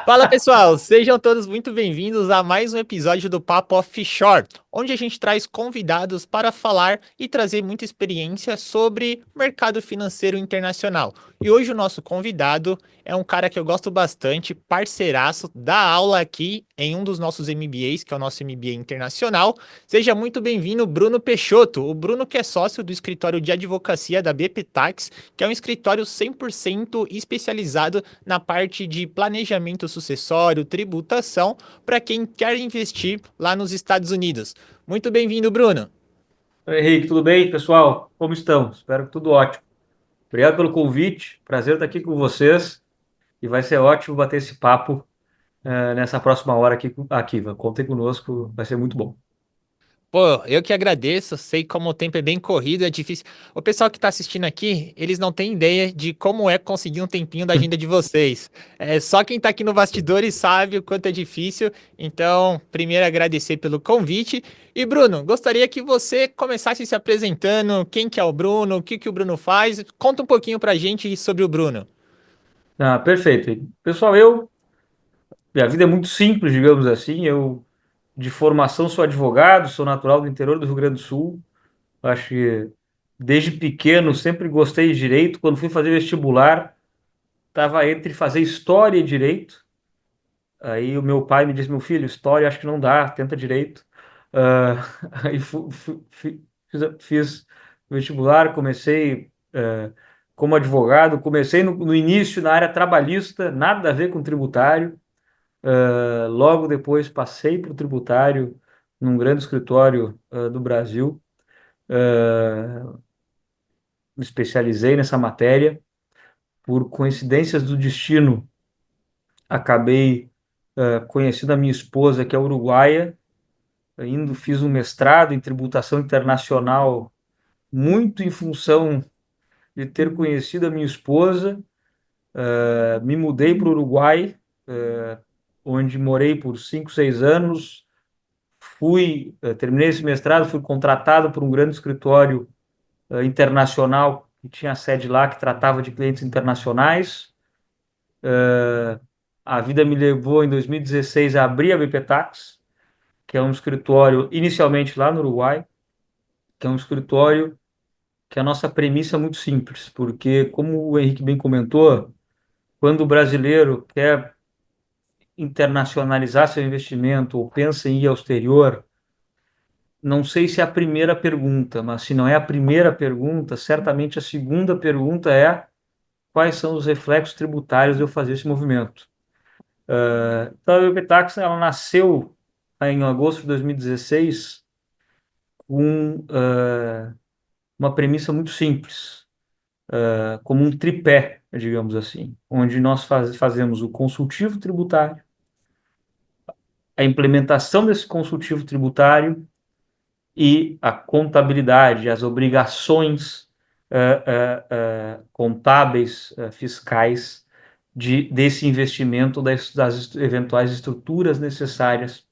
Fala pessoal, sejam todos muito bem-vindos a mais um episódio do Papo Offshore, onde a gente traz convidados para falar e trazer muita experiência sobre mercado financeiro internacional. E hoje o nosso convidado é um cara que eu gosto bastante, parceiraço, dá aula aqui em um dos nossos MBAs, que é o nosso MBA internacional. Seja muito bem-vindo, Bruno Peixoto. O Bruno que é sócio do escritório de advocacia da BP Tax, que é um escritório 100% especializado na parte de planejamento sucessório, tributação, para quem quer investir lá nos Estados Unidos. Muito bem-vindo, Bruno. Oi, Henrique, tudo bem, pessoal? Como estão? Espero que tudo ótimo. Obrigado pelo convite, prazer estar aqui com vocês e vai ser ótimo bater esse papo nessa próxima hora aqui. Contem conosco, vai ser muito bom. Pô, eu que agradeço, sei como o tempo é bem corrido, é difícil. O pessoal que tá assistindo aqui, eles não têm ideia de como é conseguir um tempinho da agenda de vocês. É só quem tá aqui no bastidores sabe o quanto é difícil. Então, primeiro agradecer pelo convite. E Bruno, gostaria que você começasse se apresentando, quem que é o Bruno, o que que o Bruno faz. Conta um pouquinho pra gente sobre o Bruno. Ah, perfeito. Pessoal, minha vida é muito simples, digamos assim. Eu, de formação, sou advogado, sou natural do interior do Rio Grande do Sul. Acho que desde pequeno sempre gostei de direito. Quando fui fazer vestibular, estava entre fazer história e direito. Aí o meu pai me disse, meu filho, história acho que não dá, tenta direito. Ah, aí fiz vestibular, comecei como advogado, comecei no início na área trabalhista, nada a ver com tributário. Logo depois passei para o tributário num grande escritório do Brasil. Me especializei nessa matéria. Por coincidências do destino, acabei conhecendo a minha esposa, que é uruguaia. Fiz um mestrado em tributação internacional, muito em função de ter conhecido a minha esposa. Me mudei para o Uruguai, onde morei por 5, 6 anos. Terminei esse mestrado, fui contratado por um grande escritório internacional que tinha sede lá, que tratava de clientes internacionais. A vida me levou, em 2016, a abrir a BP Tax, que é um escritório inicialmente lá no Uruguai, que é um escritório que a nossa premissa é muito simples, porque, como o Henrique bem comentou, quando o brasileiro quer internacionalizar seu investimento ou pensa em ir ao exterior, não sei se é a primeira pergunta, mas se não é a primeira pergunta, certamente a segunda pergunta é quais são os reflexos tributários de eu fazer esse movimento. Então, a BPTax, ela nasceu em agosto de 2016 com uma premissa muito simples, como um tripé, digamos assim, onde nós fazemos o consultivo tributário, a implementação desse consultivo tributário e a contabilidade, as obrigações contábeis, fiscais desse investimento, das eventuais estruturas necessárias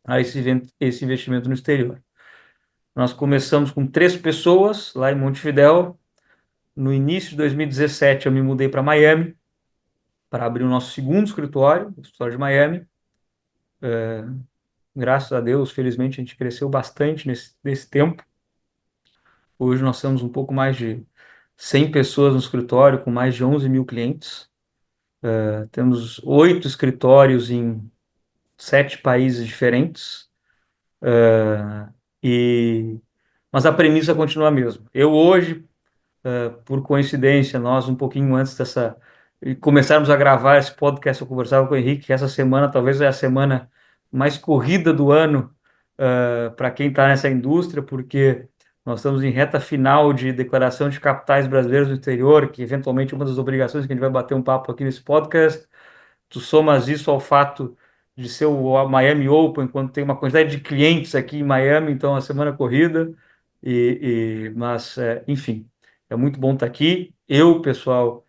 a esse investimento no exterior. Nós começamos com 3 pessoas lá em Montevidéu. No início de 2017, eu me mudei para Miami, para abrir o nosso segundo escritório, o escritório de Miami. Graças a Deus, felizmente, a gente cresceu bastante nesse tempo. Hoje nós temos um pouco mais de 100 pessoas no escritório, com mais de 11 mil clientes. Temos 8 escritórios em 7 países diferentes. Uh, e... Mas a premissa continua a mesma. Eu hoje, por coincidência, nós um pouquinho antes dessa começarmos a gravar esse podcast, eu conversava com o Henrique que essa semana talvez é a semana mais corrida do ano para quem está nessa indústria, porque nós estamos em reta final de declaração de capitais brasileiros no exterior, que eventualmente é uma das obrigações que a gente vai bater um papo aqui nesse podcast. Tu somas isso ao fato de ser o Miami Open, quando tem uma quantidade de clientes aqui em Miami, então a semana corrida, mas enfim, é muito bom estar aqui. Eu, pessoal,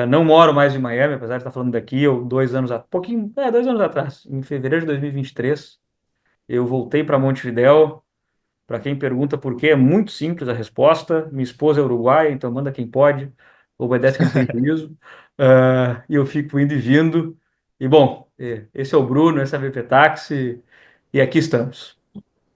não moro mais em Miami, apesar de estar falando daqui, eu 2 anos, pouquinho, 2 anos atrás, em fevereiro de 2023, eu voltei para Montevidéu. Para quem pergunta por quê, é muito simples a resposta. Minha esposa é uruguaia, então manda quem pode, obedece quem tem juízo. E eu fico indo e vindo. E bom, esse é o Bruno, essa é a VP Táxi, e aqui estamos.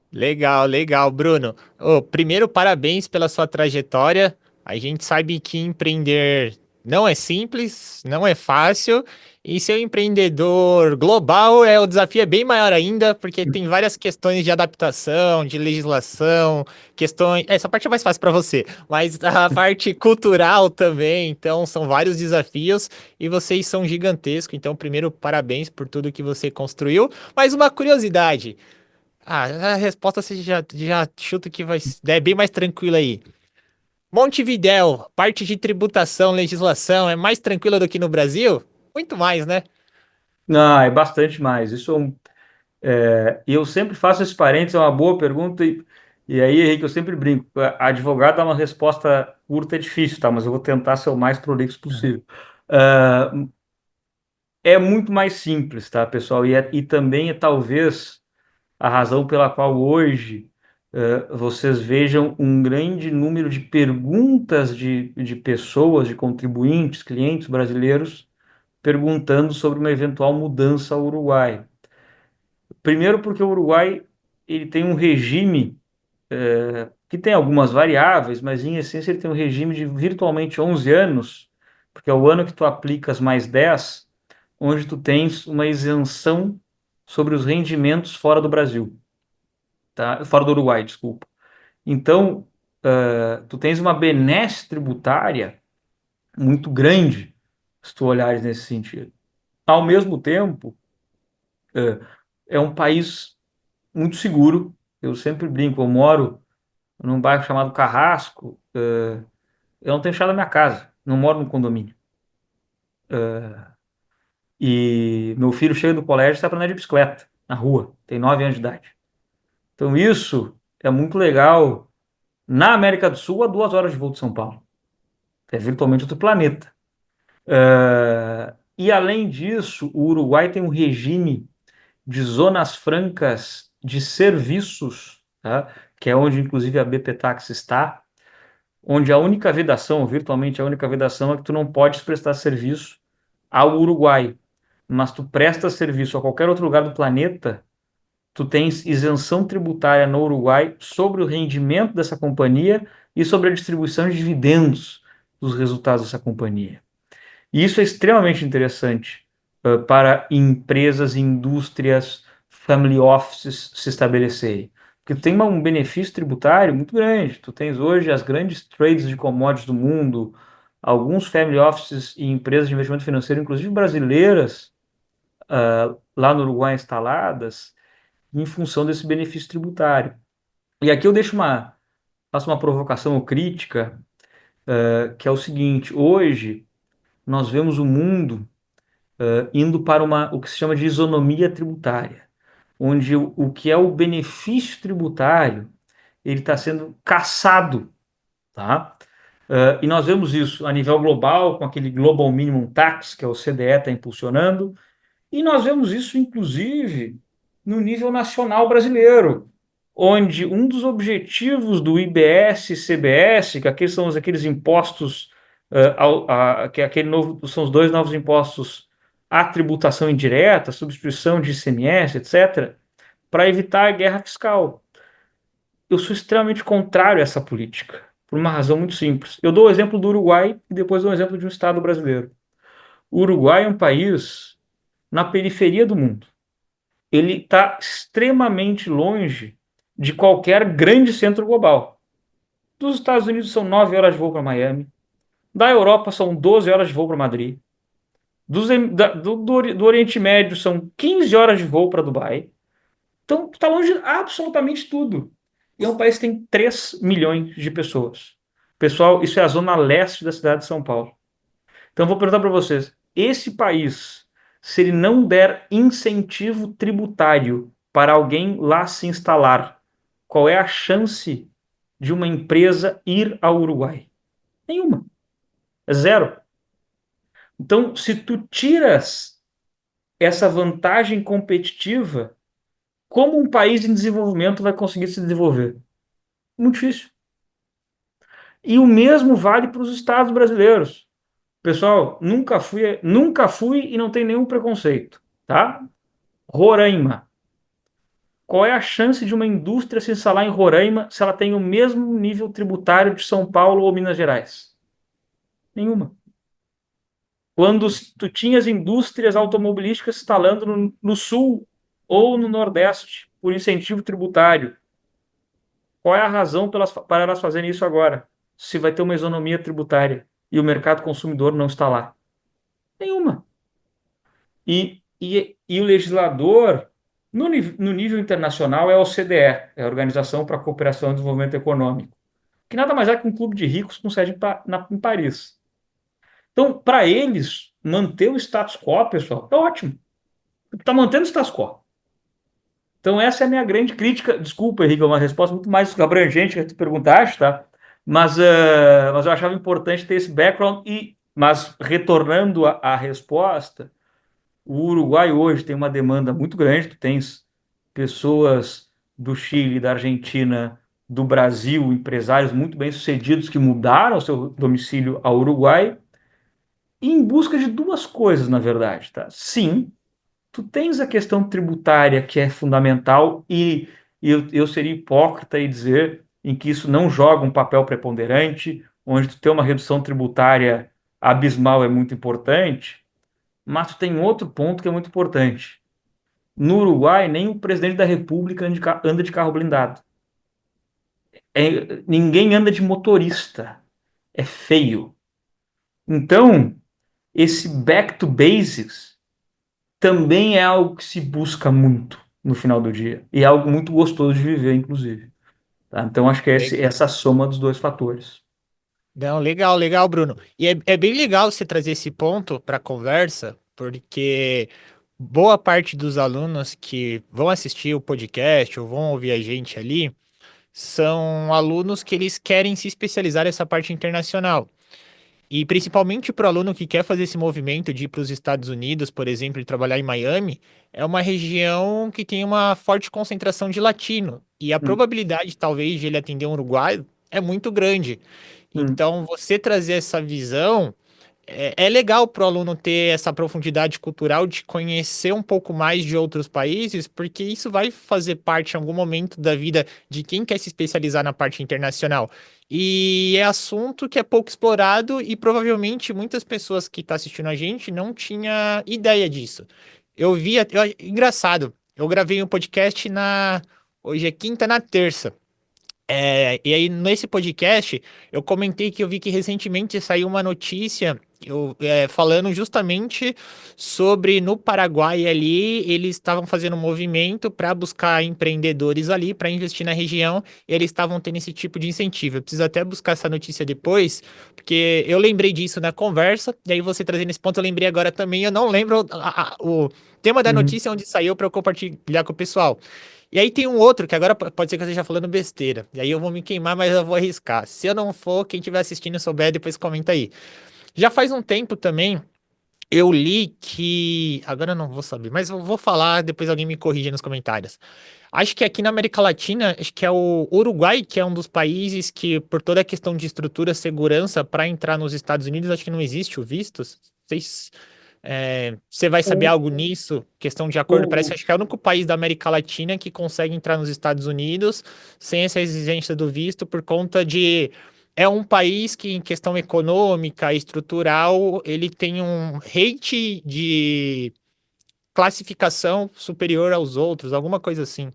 Legal, legal, Bruno. Ô, primeiro, parabéns pela sua trajetória. A gente sabe que empreender não é simples, não é fácil, e ser um empreendedor global o desafio é bem maior ainda, porque tem várias questões de adaptação, de legislação, questões. Essa parte é mais fácil para você, mas a parte cultural também. Então, são vários desafios e vocês são gigantescos. Então, primeiro, parabéns por tudo que você construiu. Mas uma curiosidade. Ah, a resposta você já chuta que é bem mais tranquila aí. Montevidéu, parte de tributação, legislação, é mais tranquila do que no Brasil? Muito mais, né? Não, é bastante mais. E eu sempre faço esse parênteses, é uma boa pergunta, e aí, Henrique, eu sempre brinco. A advogado dá uma resposta curta é difícil, tá? Mas eu vou tentar ser o mais prolixo possível. Ah, é muito mais simples, tá, pessoal? E também é talvez a razão pela qual hoje vocês vejam um grande número de perguntas de pessoas, de contribuintes, clientes brasileiros, perguntando sobre uma eventual mudança ao Uruguai. Primeiro porque o Uruguai ele tem um regime que tem algumas variáveis, mas em essência ele tem um regime de virtualmente 11 anos, porque é o ano que tu aplicas mais 10, onde tu tens uma isenção sobre os rendimentos fora do Brasil, tá? Fora do Uruguai, desculpa. Então, tu tens uma benesse tributária muito grande, se tu olhares nesse sentido. Ao mesmo tempo, eh, é um país muito seguro. Eu sempre brinco, eu moro num bairro chamado Carrasco. Eu não tenho chave da minha casa, não moro num condomínio. E meu filho chega do colégio e sai para andar de bicicleta na rua, tem 9 anos de idade. Então isso é muito legal. Na América do Sul, a 2 horas de voo de São Paulo. É virtualmente outro planeta. E além disso, o Uruguai tem um regime de zonas francas de serviços, tá? Que é onde inclusive a BP Táxi está, onde a única vedação, virtualmente a única vedação, é que tu não podes prestar serviço ao Uruguai, mas tu prestas serviço a qualquer outro lugar do planeta, tu tens isenção tributária no Uruguai sobre o rendimento dessa companhia e sobre a distribuição de dividendos dos resultados dessa companhia. E isso é extremamente interessante para empresas, indústrias, family offices se estabelecerem. Porque tem um benefício tributário muito grande. Tu tens hoje as grandes trades de commodities do mundo, alguns family offices e empresas de investimento financeiro, inclusive brasileiras, lá no Uruguai instaladas, em função desse benefício tributário. E aqui eu faço uma provocação ou crítica, que é o seguinte: hoje nós vemos o mundo indo para o que se chama de isonomia tributária, onde o que é o benefício tributário ele está sendo caçado, tá? E nós vemos isso a nível global, com aquele Global Minimum Tax, que é o CDE está impulsionando, e nós vemos isso, inclusive, no nível nacional brasileiro, onde um dos objetivos do IBS e CBS, que aqueles são aqueles impostos, que é aquele novo, são os dois novos impostos à tributação indireta, substituição de ICMS, etc., para evitar a guerra fiscal. Eu sou extremamente contrário a essa política, por uma razão muito simples. Eu dou o exemplo do Uruguai e depois dou o exemplo de um estado brasileiro. O Uruguai é um país na periferia do mundo. Ele está extremamente longe de qualquer grande centro global. Dos Estados Unidos são 9 horas de voo para Miami. Da Europa são 12 horas de voo para Madrid. Do Oriente Médio são 15 horas de voo para Dubai. Então, está longe de absolutamente tudo. E é um país que tem 3 milhões de pessoas. Pessoal, isso é a zona leste da cidade de São Paulo. Então, eu vou perguntar para vocês: esse país, se ele não der incentivo tributário para alguém lá se instalar, qual é a chance de uma empresa ir ao Uruguai? Nenhuma. É zero. Então, se tu tiras essa vantagem competitiva, como um país em desenvolvimento vai conseguir se desenvolver? Muito difícil. E o mesmo vale para os estados brasileiros. Pessoal, nunca fui e não tenho nenhum preconceito, tá? Roraima. Qual é a chance de uma indústria se instalar em Roraima se ela tem o mesmo nível tributário de São Paulo ou Minas Gerais? Nenhuma. Quando tu tinhas indústrias automobilísticas se instalando no sul ou no nordeste por incentivo tributário, qual é a razão para elas fazerem isso agora? Se vai ter uma isonomia tributária e o mercado consumidor não está lá? Nenhuma. E o legislador, no nível internacional, é a OCDE, é a Organização para a Cooperação e Desenvolvimento Econômico, que nada mais é que um clube de ricos com sede em Paris. Então, para eles, manter o status quo, pessoal, é ótimo. Está mantendo o status quo. Então, essa é a minha grande crítica. Desculpa, Henrique, é uma resposta muito mais abrangente que tu perguntaste, tá? Mas eu achava importante ter esse background. Mas retornando à resposta, o Uruguai hoje tem uma demanda muito grande. Tu tens pessoas do Chile, da Argentina, do Brasil, empresários muito bem-sucedidos que mudaram seu domicílio ao Uruguai em busca de duas coisas, na verdade, tá? Sim, tu tens a questão tributária que é fundamental e eu seria hipócrita em dizer em que isso não joga um papel preponderante, onde tu ter uma redução tributária abismal é muito importante, mas tu tem outro ponto que é muito importante. No Uruguai, nem o presidente da República anda de carro blindado. Ninguém anda de motorista. É feio. Então, esse back to basics também é algo que se busca muito no final do dia. E é algo muito gostoso de viver, inclusive. Tá? Então, acho que é essa soma dos dois fatores. Não, legal, legal, Bruno. E é bem legal você trazer esse ponto para a conversa, porque boa parte dos alunos que vão assistir o podcast ou vão ouvir a gente ali são alunos que eles querem se especializar nessa parte internacional. E principalmente para o aluno que quer fazer esse movimento de ir para os Estados Unidos, por exemplo, e trabalhar em Miami, é uma região que tem uma forte concentração de latino. E a Hum, probabilidade, talvez, de ele atender um uruguaio é muito grande. hum. Então, você trazer essa visão é legal para o aluno ter essa profundidade cultural de conhecer um pouco mais de outros países, porque isso vai fazer parte em algum momento da vida de quem quer se especializar na parte internacional. E é assunto que é pouco explorado e provavelmente muitas pessoas que estão assistindo a gente não tinha ideia disso. Engraçado, eu gravei um podcast hoje é quinta, na terça. E aí, nesse podcast, eu comentei que eu vi que recentemente saiu uma notícia falando justamente sobre no Paraguai ali, eles estavam fazendo um movimento para buscar empreendedores ali, para investir na região, e eles estavam tendo esse tipo de incentivo. Eu preciso até buscar essa notícia depois, porque eu lembrei disso na conversa, e aí você trazendo esse ponto, eu lembrei agora também, eu não lembro o tema da Uhum. notícia onde saiu para eu compartilhar com o pessoal. E aí tem um outro que agora pode ser que eu esteja falando besteira. E aí eu vou me queimar, mas eu vou arriscar. Se eu não for, quem estiver assistindo e souber, depois comenta aí. Já faz um tempo também, eu li que. Agora eu não vou saber, mas eu vou falar, depois alguém me corrige nos comentários. Acho que aqui na América Latina, acho que é o Uruguai, que é um dos países que, por toda a questão de estrutura, segurança, para entrar nos Estados Unidos, acho que não existe o visto. Vocês você vai saber O, algo nisso? Questão de acordo, parece que o, acho que é o único país da América Latina que consegue entrar nos Estados Unidos sem essa exigência do visto por conta de é um país que em questão econômica, estrutural, ele tem um rate de classificação superior aos outros, alguma coisa assim.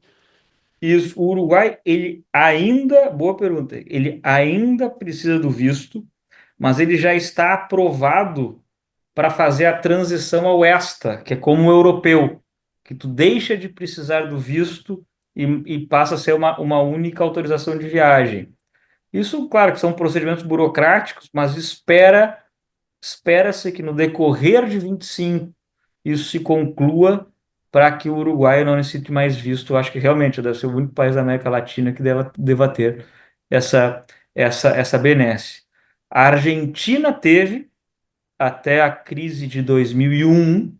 isso, o Uruguai, ele ainda, boa pergunta, ele ainda precisa do visto, mas ele já está aprovado para fazer a transição ao ESTA, que é como o europeu, que tu deixa de precisar do visto e passa a ser uma única autorização de viagem. Isso, claro, que são procedimentos burocráticos, mas espera-se que no decorrer de 25 isso se conclua para que o Uruguai não necessite mais visto. Eu acho que realmente deve ser o único país da América Latina que deva ter essa, essa benesse. A Argentina teve até a crise de 2001.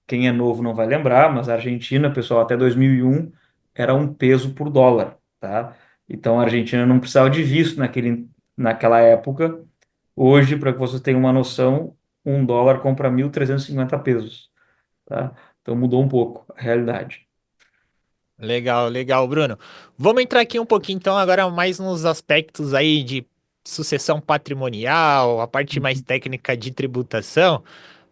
Quem é novo não vai lembrar, mas a Argentina, pessoal, até 2001 era um peso por dólar, tá? Então a Argentina não precisava de visto naquela época Hoje, para que você tenha uma noção, um dólar compra 1.350 pesos, tá? Então mudou um pouco a realidade. Legal, legal, Bruno. Vamos entrar aqui um pouquinho, então, agora mais nos aspectos aí de sucessão patrimonial, a parte mais Uhum. técnica de tributação.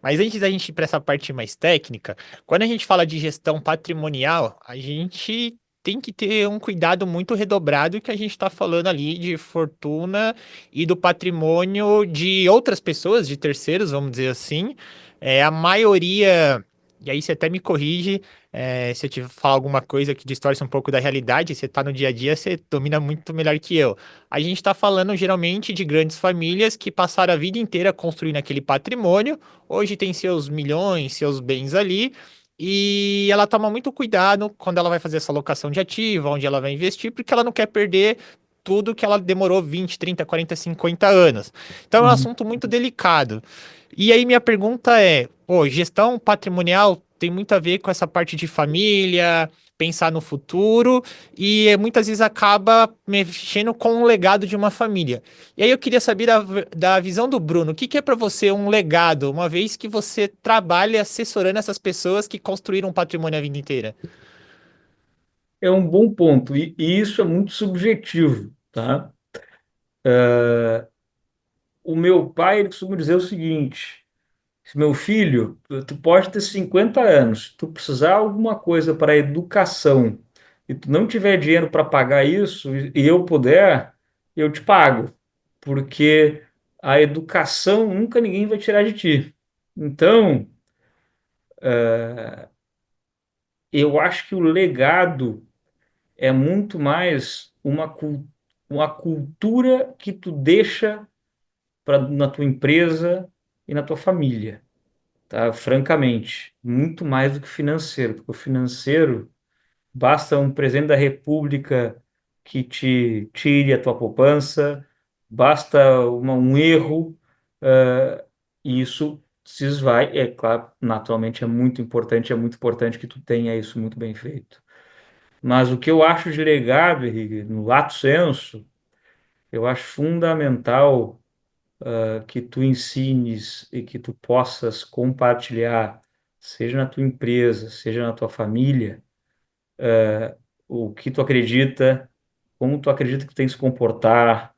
Mas antes da gente ir para essa parte mais técnica, quando a gente fala de gestão patrimonial, a gente tem que ter um cuidado muito redobrado que a gente está falando ali de fortuna e do patrimônio de outras pessoas, de terceiros, vamos dizer assim. A maioria, e aí você até me corrige, se eu te falar alguma coisa que distorce um pouco da realidade, você tá no dia a dia, você domina muito melhor que eu. A gente está falando geralmente de grandes famílias que passaram a vida inteira construindo aquele patrimônio, hoje tem seus milhões, seus bens ali, e ela toma muito cuidado quando ela vai fazer essa alocação de ativo, onde ela vai investir, porque ela não quer perder tudo que ela demorou 20, 30, 40, 50 anos. Então é um Uhum. assunto muito delicado. E aí minha pergunta é, pô, gestão patrimonial tem muito a ver com essa parte de família, pensar no futuro e muitas vezes acaba mexendo com o legado de uma família. E aí eu queria saber da visão do Bruno, o que que é para você um legado, uma vez que você trabalha assessorando essas pessoas que construíram um patrimônio a vida inteira? É um bom ponto, e isso é muito subjetivo, tá? O meu pai, ele costuma dizer o seguinte: meu filho, tu pode ter 50 anos, se tu precisar alguma coisa para educação e tu não tiver dinheiro para pagar isso e eu puder, eu te pago, porque a educação nunca ninguém vai tirar de ti. Então, eu acho que o legado é muito mais uma cultura que tu deixa na tua empresa e na tua família, tá? Francamente, muito mais do que financeiro, porque o financeiro basta um presidente da República que te tire a tua poupança, basta um erro, e isso se esvai. É claro, naturalmente é muito importante que tu tenha isso muito bem feito. Mas o que eu acho de legado, Henrique, no lato sensu, eu acho fundamental que tu ensines e que tu possas compartilhar, seja na tua empresa, seja na tua família, o que tu acredita, como tu acredita que tu tem que se comportar,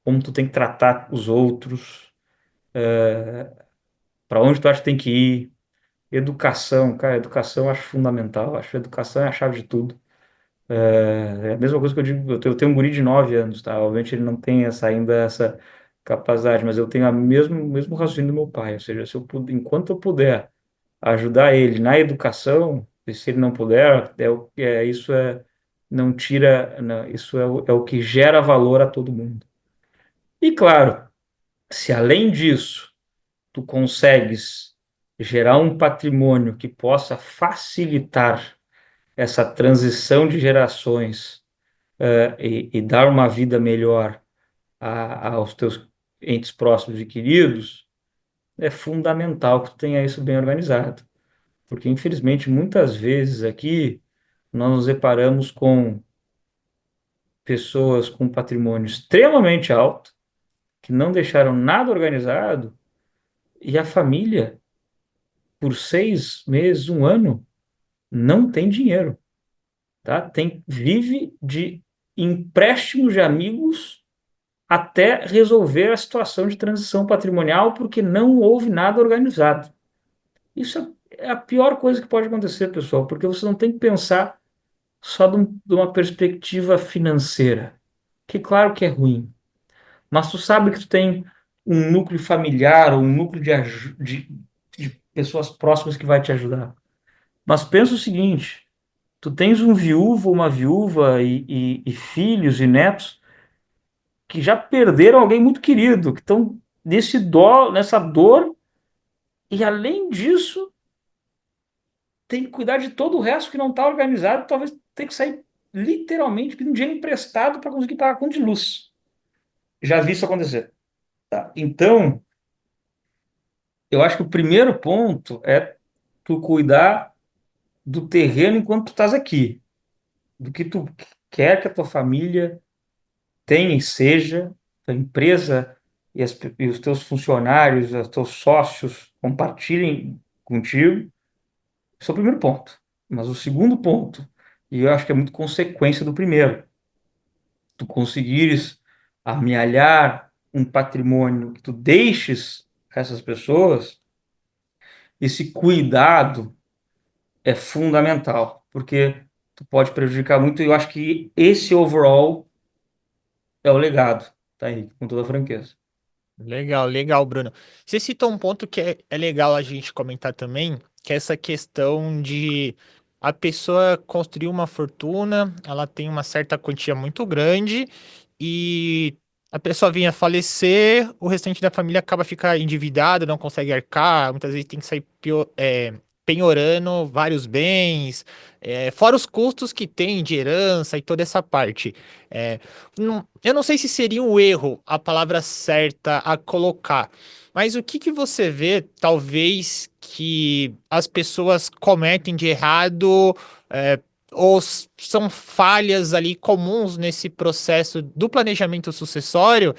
como tu tem que tratar os outros, para onde tu acha que tem que ir. Educação, cara, educação eu acho fundamental, acho que educação é a chave de tudo. É a mesma coisa que eu digo, eu tenho um guri de 9 anos, tá? Obviamente ele não tem ainda essa capacidade, mas eu tenho o mesmo raciocínio do meu pai, ou seja, se eu, enquanto eu puder ajudar ele na educação, e se ele não puder, isso não tira, não, isso é o que gera valor a todo mundo. E claro, se além disso tu consegues gerar um patrimônio que possa facilitar essa transição de gerações, e dar uma vida melhor aos teus entes próximos e queridos, é fundamental que tu tenha isso bem organizado. Porque, infelizmente, muitas vezes aqui nós nos deparamos com pessoas com patrimônio extremamente alto, que não deixaram nada organizado, e a família, por 6 meses, um ano, não tem dinheiro, tá? Vive de empréstimos de amigos até resolver a situação de transição patrimonial, porque não houve nada organizado. Isso é a pior coisa que pode acontecer, pessoal, porque você não tem que pensar só de uma perspectiva financeira, que claro que é ruim, mas tu sabe que tu tem um núcleo familiar ou um núcleo de pessoas próximas que vai te ajudar. Mas pensa o seguinte, tu tens um viúvo, uma viúva e filhos e netos que já perderam alguém muito querido, que estão nessa dor, e além disso, tem que cuidar de todo o resto que não está organizado, talvez tenha que sair literalmente pedindo dinheiro emprestado para conseguir pagar a conta de luz. Já vi isso acontecer. Tá? Então, eu acho que o primeiro ponto é tu cuidar do terreno enquanto tu estás aqui, do que tu quer que a tua família tenha e seja, a empresa. e os teus funcionários, os teus sócios compartilhem contigo, esse é o primeiro ponto. Mas o segundo ponto, e eu acho que é muito consequência do primeiro, tu conseguires amealhar um patrimônio que tu deixes essas pessoas, esse cuidado é fundamental, porque tu pode prejudicar muito, e eu acho que esse overall é o legado, tá aí, com toda a franqueza. Legal, legal, Bruno. Você citou um ponto que é legal a gente comentar também, que é essa questão de a pessoa construir uma fortuna, ela tem uma certa quantia muito grande e a pessoa vinha a falecer, o restante da família acaba ficando endividado, não consegue arcar, muitas vezes tem que sair penhorando vários bens, fora os custos que tem de herança e toda essa parte. É, eu não sei se seria um erro a palavra certa a colocar, mas o que que você vê, talvez, que as pessoas cometem de errado, é, ou são falhas ali comuns nesse processo do planejamento sucessório?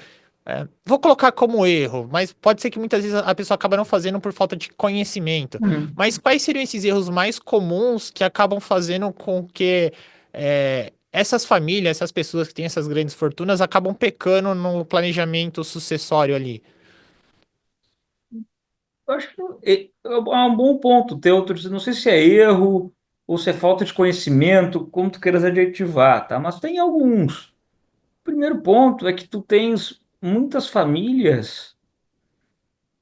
Vou colocar como erro, mas pode ser que muitas vezes a pessoa acaba não fazendo por falta de conhecimento. Uhum. Mas quais seriam esses erros mais comuns que acabam fazendo com que essas famílias, essas pessoas que têm essas grandes fortunas, acabam pecando no planejamento sucessório ali? Eu acho que é um bom ponto teu, não sei se é erro ou se é falta de conhecimento, como tu queiras adjetivar, tá? Mas tem alguns. O primeiro ponto é que tu tens muitas famílias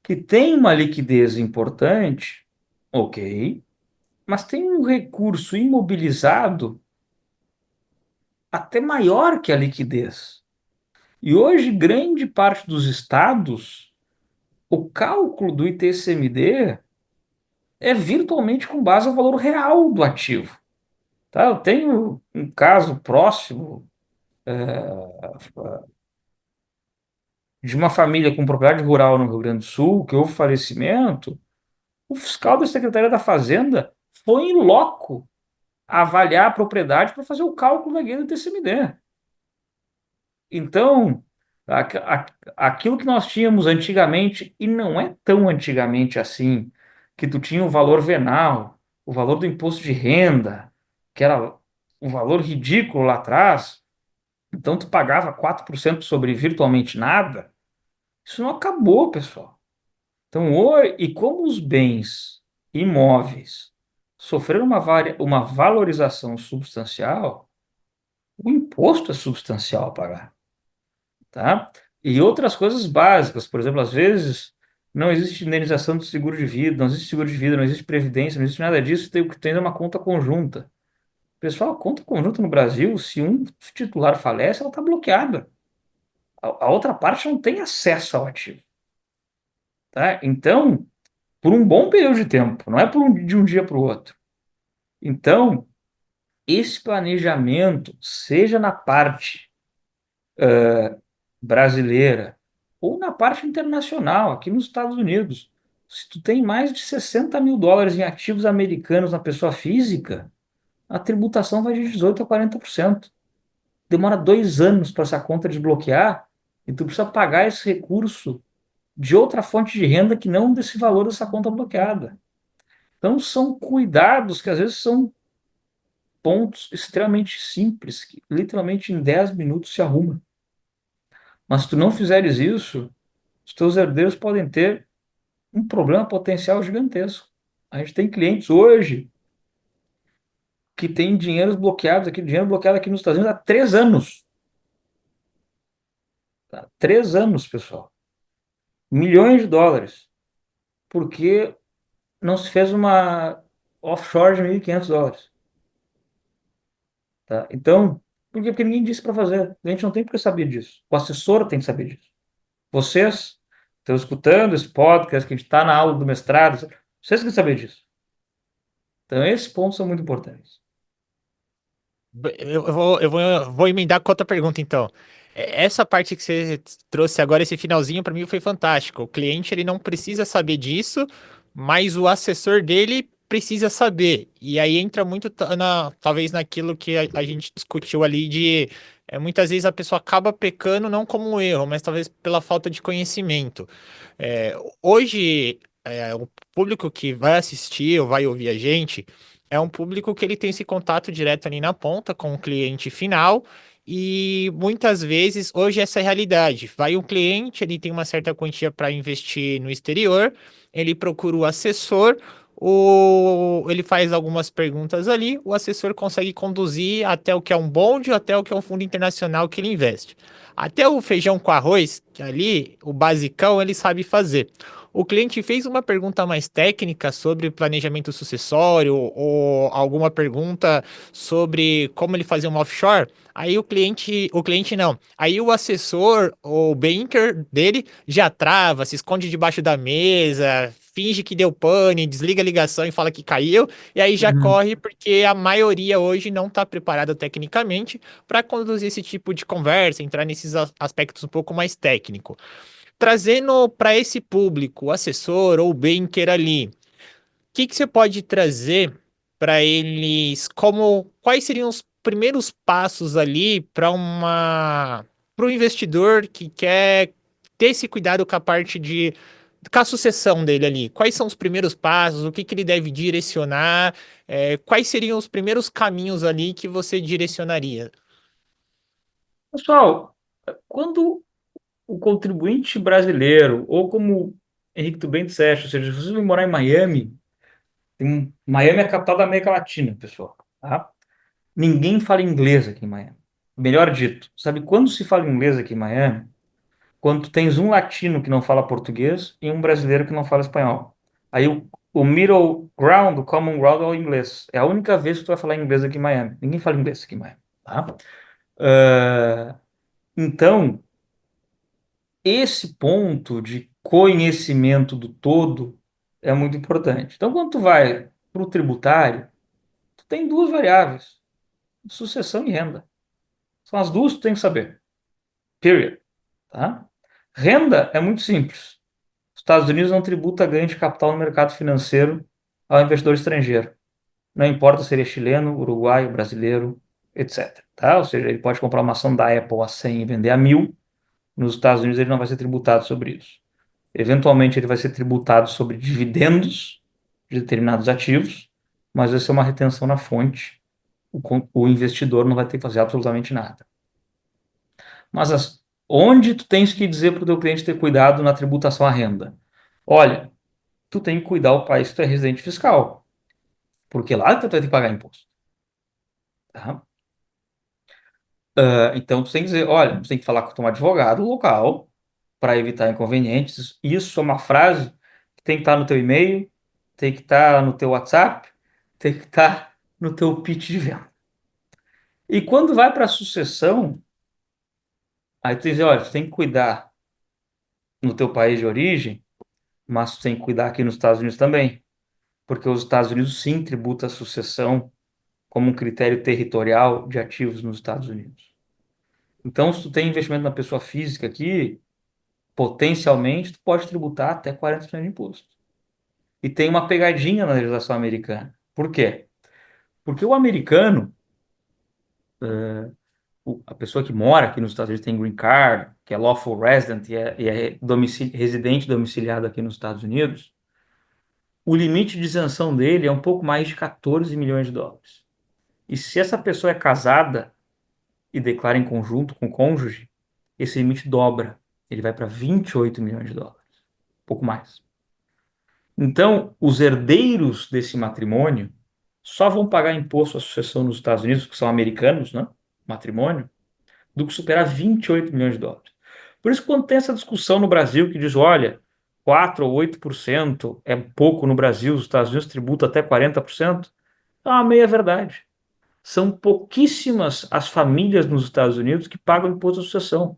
que têm uma liquidez importante, ok, mas tem um recurso imobilizado até maior que a liquidez. E hoje, grande parte dos estados, o cálculo do ITCMD é virtualmente com base no valor real do ativo. Tá? Eu tenho um caso próximo de uma família com propriedade rural no Rio Grande do Sul, que houve falecimento, o fiscal da Secretaria da Fazenda foi em loco avaliar a propriedade para fazer o cálculo da guia do TCMD. Então, aquilo que nós tínhamos antigamente, e não é tão antigamente assim, que tu tinha o valor venal, o valor do imposto de renda, que era um valor ridículo lá atrás, então tu pagava 4% sobre virtualmente nada, isso não acabou, pessoal. Então, e como os bens imóveis sofreram uma valorização substancial, o imposto é substancial a pagar, tá? E outras coisas básicas, por exemplo, às vezes não existe indenização do seguro de vida, não existe seguro de vida, não existe previdência, não existe nada disso, tem o que tem é uma conta conjunta. Pessoal, conta conjunta no Brasil, se um titular falece, ela está bloqueada. A outra parte não tem acesso ao ativo, tá? Então, por um bom período de tempo, não é de um dia para o outro. Então, esse planejamento, seja na parte brasileira ou na parte internacional, aqui nos Estados Unidos, se tu tem mais de 60 mil dólares em ativos americanos na pessoa física, a tributação vai de 18 a 40%. Demora 2 anos para essa conta desbloquear e tu precisa pagar esse recurso de outra fonte de renda que não desse valor dessa conta bloqueada. Então, são cuidados que às vezes são pontos extremamente simples, que literalmente em 10 minutos se arruma. Mas se tu não fizeres isso, os teus herdeiros podem ter um problema potencial gigantesco. A gente tem clientes hoje que têm dinheiro bloqueado aqui nos Estados Unidos há 3 anos. Tá? 3 anos, pessoal. Milhões de dólares. Porque não se fez uma offshore de 1.500 dólares. Tá? Então, por quê? Porque ninguém disse para fazer. A gente não tem por que saber disso. O assessor tem que saber disso. Vocês estão escutando esse podcast, que a gente está na aula do mestrado, vocês têm que saber disso. Então, esses pontos são muito importantes. Eu vou emendar com outra pergunta, então. Essa parte que você trouxe agora, esse finalzinho, para mim foi fantástico. O cliente ele não precisa saber disso, mas o assessor dele precisa saber. E aí entra muito talvez naquilo que a gente discutiu ali de muitas vezes a pessoa acaba pecando não como um erro, mas talvez pela falta de conhecimento. Hoje, o público que vai assistir ou vai ouvir a gente é um público que ele tem esse contato direto ali na ponta com o cliente final. E muitas vezes, hoje, essa é a realidade. Vai um cliente, ele tem uma certa quantia para investir no exterior, ele procura o assessor, ele faz algumas perguntas ali, o assessor consegue conduzir até o que é um bonde, até o que é um fundo internacional que ele investe. Até o feijão com arroz, que ali, o basicão, ele sabe fazer. O cliente fez uma pergunta mais técnica sobre planejamento sucessório ou alguma pergunta sobre como ele fazia um offshore. Aí o cliente não. Aí o assessor ou banker dele já trava, se esconde debaixo da mesa, finge que deu pane, desliga a ligação e fala que caiu, e aí já Uhum. corre porque a maioria hoje não está preparada tecnicamente para conduzir esse tipo de conversa, entrar nesses aspectos um pouco mais técnicos. Trazendo para esse público, o assessor ou o banker ali, o que que você pode trazer para eles, como quais seriam os primeiros passos ali para o investidor que quer ter esse cuidado com a parte de com a sucessão dele ali? Quais são os primeiros passos? O que que ele deve direcionar? Quais seriam os primeiros caminhos ali que você direcionaria? Pessoal, quando o contribuinte brasileiro, ou como Henrique tu bem disseste, ou seja, se você vai morar em Miami, Miami é a capital da América Latina, pessoal, tá? Ninguém fala inglês aqui em Miami. Melhor dito, sabe quando se fala inglês aqui em Miami? Quando tu tens um latino que não fala português e um brasileiro que não fala espanhol. Aí o middle ground, o common ground é o inglês. É a única vez que tu vai falar inglês aqui em Miami. Ninguém fala inglês aqui em Miami, tá? Ah, então, esse ponto de conhecimento do todo é muito importante. Então, quando tu vai para o tributário, tu tem duas variáveis, sucessão e renda. São as duas que tu tem que saber. Period. Tá? Renda é muito simples. Os Estados Unidos não tributa ganho de capital no mercado financeiro ao investidor estrangeiro. Não importa se ele é chileno, uruguaio, brasileiro, etc. Tá? Ou seja, ele pode comprar uma ação da Apple a 100 e vender a 1.000. Nos Estados Unidos ele não vai ser tributado sobre isso. Eventualmente ele vai ser tributado sobre dividendos de determinados ativos, mas vai ser uma retenção na fonte. O investidor não vai ter que fazer absolutamente nada. Mas onde tu tens que dizer para o teu cliente ter cuidado na tributação à renda? Olha, tu tem que cuidar o país que tu é residente fiscal, porque lá tu vai ter que pagar imposto. Tá? Então tu tem que dizer, olha, tu tem que falar com um advogado local para evitar inconvenientes. Isso é uma frase que tem que estar no teu e-mail, tem que estar no teu WhatsApp, tem que estar no teu pitch de venda. E quando vai para a sucessão, aí tu diz, olha, tu tem que cuidar no teu país de origem, mas tu tem que cuidar aqui nos Estados Unidos também, porque os Estados Unidos sim tributam a sucessão como um critério territorial de ativos nos Estados Unidos. Então, se tu tem investimento na pessoa física aqui, potencialmente tu pode tributar até 40% de imposto. E tem uma pegadinha na legislação americana. Por quê? Porque o americano, a pessoa que mora aqui nos Estados Unidos tem green card, que é lawful resident e é residente domiciliado aqui nos Estados Unidos, o limite de isenção dele é um pouco mais de 14 milhões de dólares. E se essa pessoa é casada e declara em conjunto com o cônjuge, esse limite dobra. Ele vai para 28 milhões de dólares. Um pouco mais. Então, os herdeiros desse matrimônio só vão pagar imposto à sucessão nos Estados Unidos, que são americanos, né? Matrimônio, do que superar 28 milhões de dólares. Por isso, quando tem essa discussão no Brasil que diz, olha, 4 ou 8% é pouco no Brasil, os Estados Unidos tributam até 40%, é uma meia verdade. São pouquíssimas as famílias nos Estados Unidos que pagam imposto de sucessão,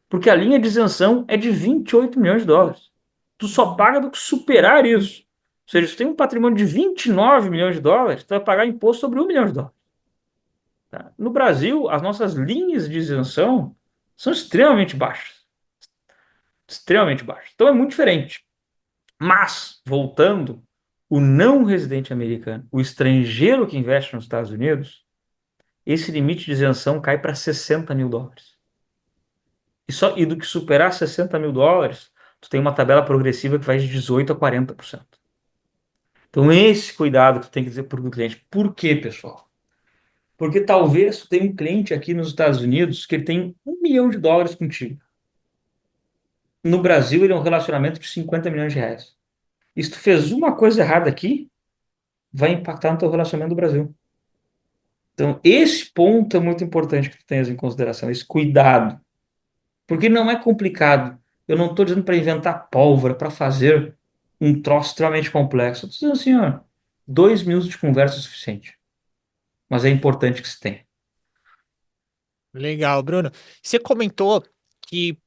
porque a linha de isenção é de 28 milhões de dólares. Tu só paga do que superar isso. Ou seja, se tu tem um patrimônio de 29 milhões de dólares, tu vai pagar imposto sobre 1 milhão de dólares. Tá? No Brasil, as nossas linhas de isenção são extremamente baixas. Extremamente baixas. Então é muito diferente. Mas, voltando, o não residente americano, o estrangeiro que investe nos Estados Unidos, esse limite de isenção cai para 60 mil dólares. E do que superar 60 mil dólares, tu tem uma tabela progressiva que vai de 18 a 40%. Então, esse cuidado que tu tem que dizer para o cliente. Por quê, pessoal? Porque talvez tu tenha um cliente aqui nos Estados Unidos que ele tem 1 milhão de dólares contigo. No Brasil, ele é um relacionamento de 50 milhões de reais. E se tu fez uma coisa errada aqui, vai impactar no teu relacionamento do Brasil. Então, esse ponto é muito importante que tu tenhas em consideração, esse cuidado. Porque não é complicado. Eu não estou dizendo para inventar pólvora, para fazer um troço extremamente complexo. Eu estou dizendo assim, ó, 2 minutos de conversa é suficiente. Mas é importante que se tenha. Legal, Bruno. Você comentou que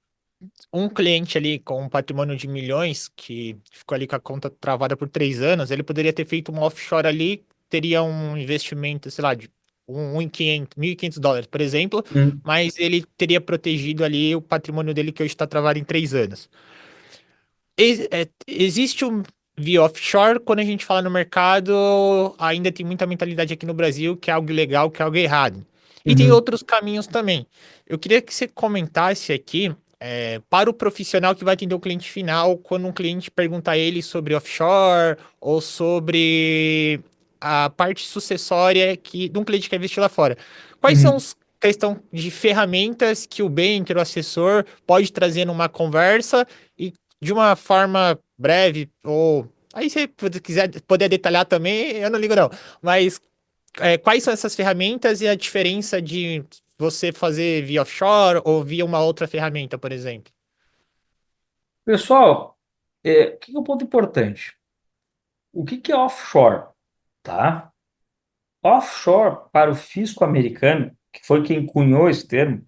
um cliente ali com um patrimônio de milhões, que ficou ali com a conta travada por 3 anos, ele poderia ter feito uma offshore ali, teria um investimento, sei lá, de US$ 1.500 por exemplo, Hum. mas ele teria protegido ali o patrimônio dele que hoje está travado em 3 anos. Existe um via offshore, quando a gente fala no mercado, ainda tem muita mentalidade aqui no Brasil que é algo ilegal, que é algo errado. E tem Uhum. outros caminhos também. Eu queria que você comentasse aqui, para o profissional que vai atender o cliente final, quando um cliente pergunta a ele sobre offshore ou sobre a parte sucessória de um cliente que quer investir lá fora. Quais são Uhum. os questão de ferramentas que o banker, o assessor, pode trazer numa conversa e de uma forma breve, ou aí se você quiser poder detalhar também, eu não ligo não. Mas quais são essas ferramentas e a diferença de você fazer via offshore ou via uma outra ferramenta, por exemplo? Pessoal, o que é um ponto importante? O que é offshore? Tá? Offshore, para o fisco americano, que foi quem cunhou esse termo,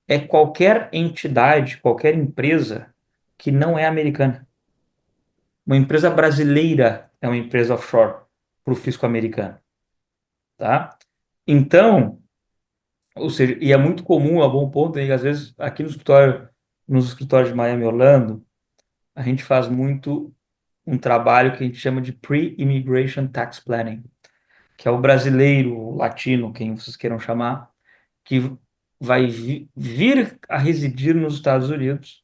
é qualquer entidade, qualquer empresa que não é americana. Uma empresa brasileira é uma empresa offshore para o fisco americano, tá? Então, ou seja, e é muito comum, é um bom ponto, às vezes aqui no escritório, nos escritórios de Miami e Orlando, a gente faz muito um trabalho que a gente chama de Pre-Immigration Tax Planning, que é o brasileiro, o latino, quem vocês queiram chamar, que vai vir a residir nos Estados Unidos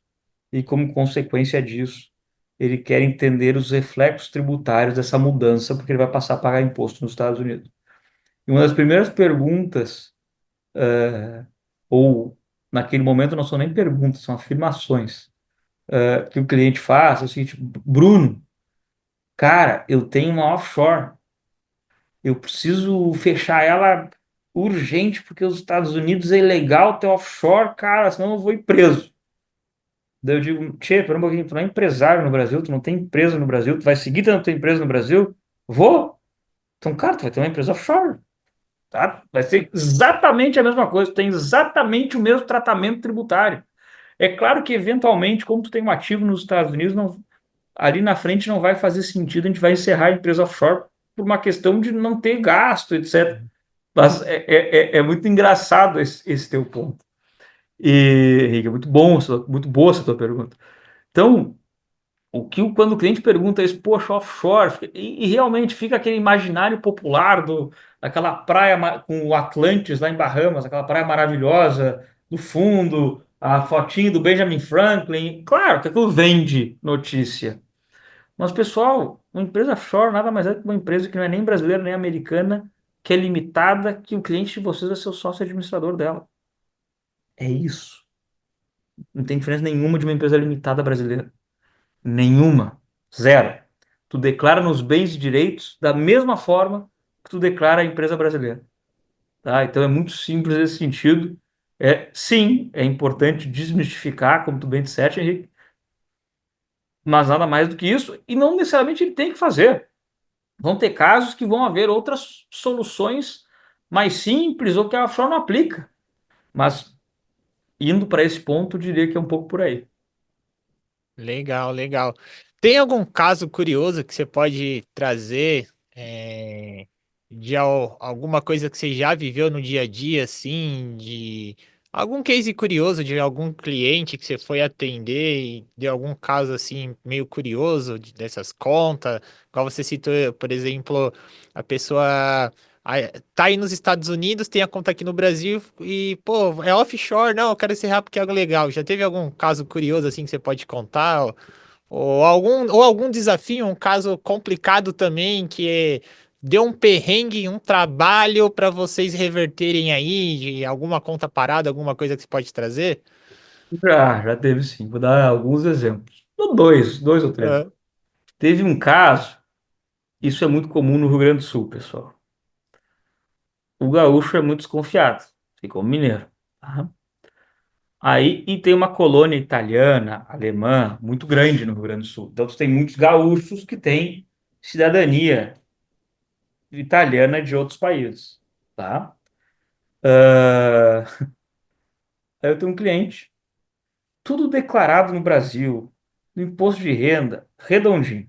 e, como consequência disso, ele quer entender os reflexos tributários dessa mudança, porque ele vai passar a pagar imposto nos Estados Unidos. E uma das primeiras perguntas, ou naquele momento não são nem perguntas, são afirmações, que o cliente faz, é o seguinte: Bruno, cara, eu tenho uma offshore, eu preciso fechar ela urgente, porque os Estados Unidos é ilegal ter offshore, cara, senão eu vou ir preso. Daí eu digo, tchê, pera um pouquinho, tu não é empresário no Brasil, tu não tem empresa no Brasil, tu vai seguir tendo tua empresa no Brasil? Vou. Então, cara, tu vai ter uma empresa offshore, tá? Vai ser exatamente a mesma coisa, tu tem exatamente o mesmo tratamento tributário. É claro que, eventualmente, como tu tem um ativo nos Estados Unidos, não, ali na frente não vai fazer sentido, a gente vai encerrar a empresa offshore por uma questão de não ter gasto, etc. Mas é muito engraçado esse teu ponto. E, Henrique, é muito bom, muito boa essa tua pergunta. Então, quando o cliente pergunta isso, poxa, offshore, e realmente fica aquele imaginário popular daquela praia com o Atlantis lá em Bahamas, aquela praia maravilhosa, do fundo, a fotinho do Benjamin Franklin. Claro que aquilo vende notícia. Mas, pessoal, uma empresa offshore nada mais é que uma empresa que não é nem brasileira nem americana, que é limitada, que o cliente de vocês é seu sócio administrador dela. É isso. Não tem diferença nenhuma de uma empresa limitada brasileira. Nenhuma. Zero. Tu declara nos bens e direitos da mesma forma que tu declara a empresa brasileira. Tá? Então é muito simples nesse sentido. Sim, é importante desmistificar, como tu bem disseste, Henrique, mas nada mais do que isso, e não necessariamente ele tem que fazer. Vão ter casos que vão haver outras soluções mais simples ou que a offshore não aplica. Mas indo para esse ponto, eu diria que é um pouco por aí. Legal, legal. Tem algum caso curioso que você pode trazer de alguma coisa que você já viveu no dia a dia, assim, de algum case curioso de algum cliente que você foi atender e de algum caso assim meio curioso dessas contas, qual você citou, por exemplo, a pessoa Tá aí nos Estados Unidos, tem a conta aqui no Brasil e, pô, é offshore, não, eu quero encerrar porque é algo legal. Já teve algum caso curioso assim que você pode contar? Ou algum desafio, um caso complicado também deu um perrengue, um trabalho para vocês reverterem aí, de alguma conta parada, alguma coisa que você pode trazer? Já teve sim. Vou dar alguns exemplos. Dois ou três. Ah, Teve um caso, isso é muito comum no Rio Grande do Sul, pessoal. O gaúcho é muito desconfiado, ficou mineiro. Tá? Aí, e tem uma colônia italiana, alemã, muito grande no Rio Grande do Sul. Então, você tem muitos gaúchos que têm cidadania italiana de outros países, tá? Ah, aí eu tenho um cliente, tudo declarado no Brasil, no imposto de renda, redondinho.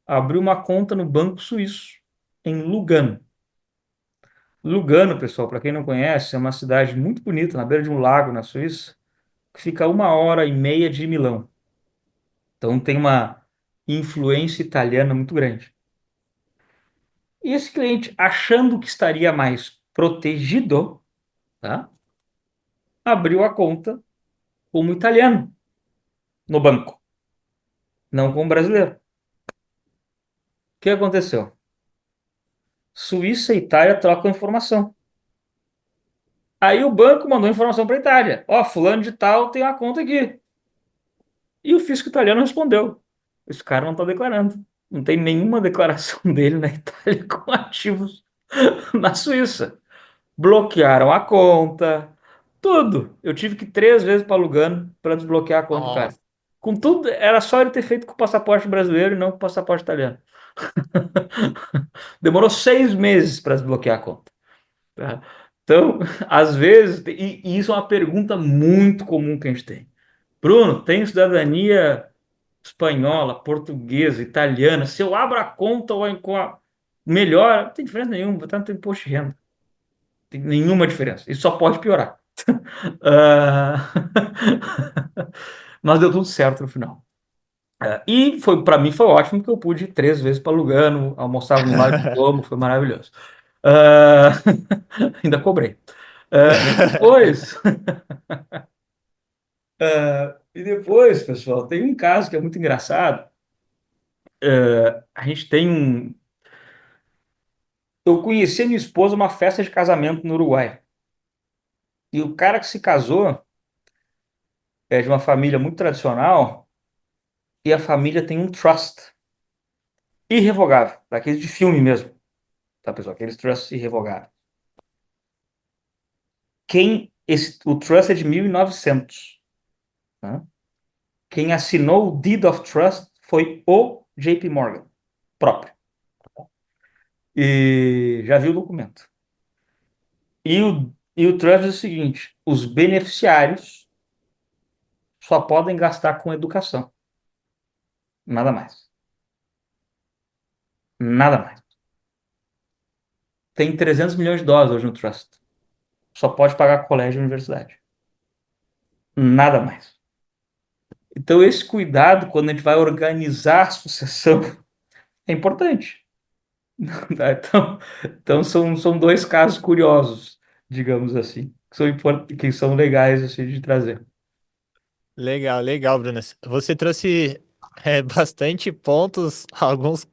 Abriu uma conta no Banco Suíço, em Lugano. Lugano, pessoal, para quem não conhece, é uma cidade muito bonita, na beira de um lago na Suíça, que fica a 1 hora e meia de Milão. Então tem uma influência italiana muito grande. E esse cliente, achando que estaria mais protegido, tá? Abriu a conta como italiano no banco, não como brasileiro. O que aconteceu? Suíça e Itália trocam informação. Aí o banco mandou informação para a Itália. Ó, fulano de tal tem a conta aqui. E o fisco italiano respondeu: esse cara não está declarando. Não tem nenhuma declaração dele na Itália com ativos na Suíça. Bloquearam a conta, tudo. Eu tive que ir 3 vezes para Lugano para desbloquear a conta do cara. nossa. Com tudo, era só ele ter feito com o passaporte brasileiro e não com o passaporte italiano. Demorou 6 meses para desbloquear a conta. Tá? Então, às vezes, e isso é uma pergunta muito comum que a gente tem. Bruno, tem cidadania espanhola, portuguesa, italiana? Se eu abro a conta com a melhor, não tem diferença nenhuma, tá no teu imposto de renda. Não tem nenhuma diferença. Isso só pode piorar. Ah, mas deu tudo certo no final. E foi para mim foi ótimo que eu pude ir 3 vezes para Lugano, almoçava no Lago de Como, foi maravilhoso. Ah, ainda cobrei. E depois, pessoal, tem um caso que é muito engraçado. A gente tem um. Eu conheci a minha esposa numa festa de casamento no Uruguai. E o cara que se casou é de uma família muito tradicional e a família tem um trust irrevogável, daqueles de filme mesmo, tá, pessoal? Aqueles trusts irrevogáveis. O trust é de 1900, tá? Quem assinou o Deed of Trust foi o JP Morgan próprio. E já viu o documento. E o trust é o seguinte: os beneficiários só podem gastar com educação. Nada mais. Nada mais. Tem 300 milhões de dólares hoje no trust. Só pode pagar colégio e universidade. Nada mais. Então, esse cuidado quando a gente vai organizar a sucessão é importante. Tá? Então são dois casos curiosos, digamos assim, que são legais assim, de trazer. Legal, legal, Bruna. Você trouxe bastante pontos, alguns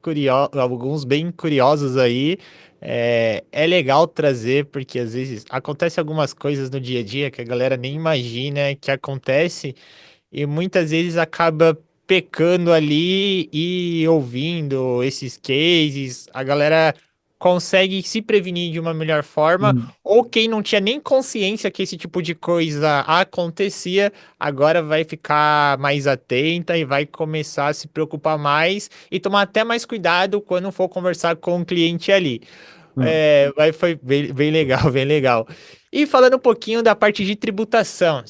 bem curiosos aí. É legal trazer, porque às vezes acontece algumas coisas no dia a dia que a galera nem imagina que acontece. E muitas vezes acaba pecando ali e ouvindo esses cases, a galera consegue se prevenir de uma melhor forma, Hum. ou quem não tinha nem consciência que esse tipo de coisa acontecia, agora vai ficar mais atenta e vai começar a se preocupar mais e tomar até mais cuidado quando for conversar com o cliente ali. Hum. Mas foi bem, bem legal, bem legal. E falando um pouquinho da parte de tributação,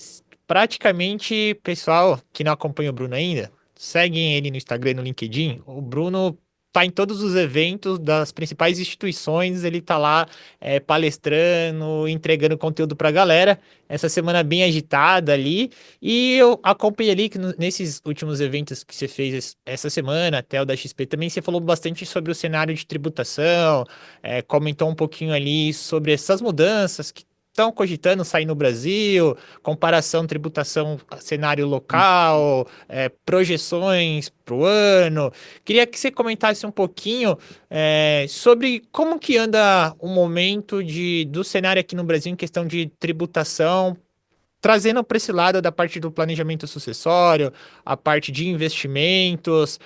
praticamente, pessoal que não acompanha o Bruno ainda, seguem ele no Instagram e no LinkedIn. O Bruno tá em todos os eventos das principais instituições, ele tá lá palestrando, entregando conteúdo pra galera. Essa semana bem agitada ali. E eu acompanhei ali que nesses últimos eventos que você fez essa semana, até o da XP também, você falou bastante sobre o cenário de tributação, comentou um pouquinho ali sobre essas mudanças que estão cogitando sair no Brasil, comparação tributação cenário local, projeções para o ano. Queria que você comentasse um pouquinho sobre como que anda o momento do cenário aqui no Brasil em questão de tributação, trazendo para esse lado da parte do planejamento sucessório, a parte de investimentos,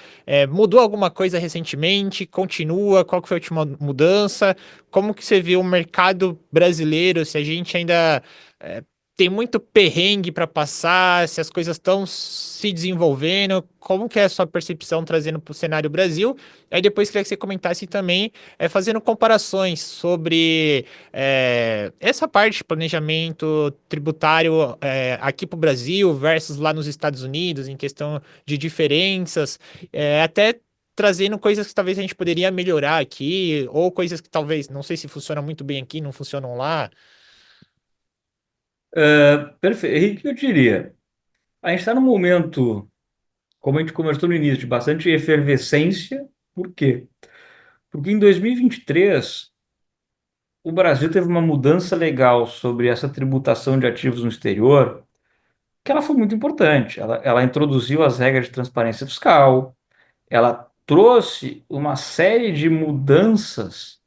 mudou alguma coisa recentemente? Continua? Qual que foi a última mudança? Como que você viu o mercado brasileiro? Se a gente ainda é, tem muito perrengue para passar, se as coisas estão se desenvolvendo, como que é a sua percepção trazendo para o cenário Brasil? Aí depois queria que você comentasse também, fazendo comparações sobre essa parte de planejamento tributário aqui para o Brasil versus lá nos Estados Unidos, em questão de diferenças, até trazendo coisas que talvez a gente poderia melhorar aqui, ou coisas que talvez, não sei se funcionam muito bem aqui, não funcionam lá. Perfeito. Henrique, eu diria, a gente está num momento, como a gente conversou no início, de bastante efervescência. Por quê? Porque em 2023, o Brasil teve uma mudança legal sobre essa tributação de ativos no exterior, que ela foi muito importante. Ela introduziu as regras de transparência fiscal, ela trouxe uma série de mudanças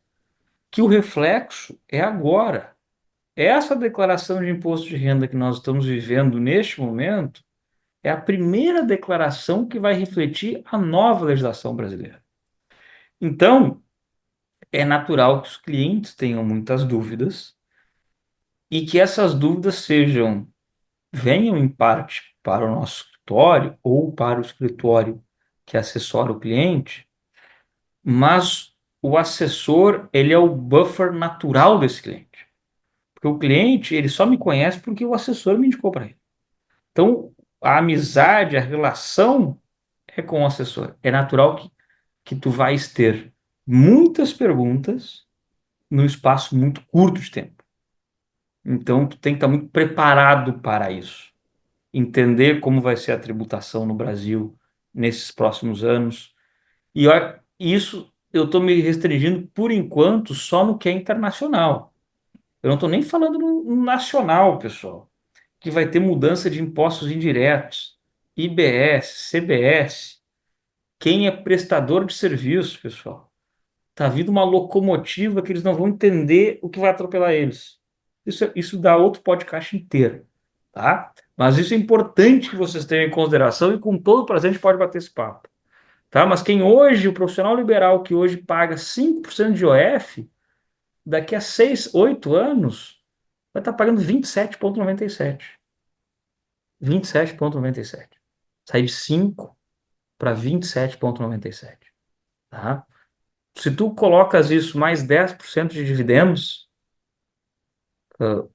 que o reflexo é agora. Essa declaração de imposto de renda que nós estamos vivendo neste momento é a primeira declaração que vai refletir a nova legislação brasileira. Então, é natural que os clientes tenham muitas dúvidas e que essas dúvidas venham em parte para o nosso escritório ou para o escritório que assessora o cliente, mas o assessor, ele é o buffer natural desse cliente. Porque o cliente, ele só me conhece porque o assessor me indicou para ele. Então, a amizade, a relação é com o assessor. É natural que tu vais ter muitas perguntas num espaço muito curto de tempo. Então, tu tem que estar muito preparado para isso. Entender como vai ser a tributação no Brasil nesses próximos anos. E isso eu estou me restringindo, por enquanto, só no que é internacional. Eu não estou nem falando no nacional, pessoal, que vai ter mudança de impostos indiretos, IBS, CBS. Quem é prestador de serviço, pessoal? Tá vindo uma locomotiva que eles não vão entender o que vai atropelar eles. Isso dá outro podcast inteiro, tá? Mas isso é importante que vocês tenham em consideração e com todo prazer a gente pode bater esse papo, tá? Mas o profissional liberal que hoje paga 5% de IOF, daqui a 6, 8 anos, vai estar pagando 27,97. 27,97. Sai de 5 para 27,97, tá? Se tu colocas isso mais 10% de dividendos, uh,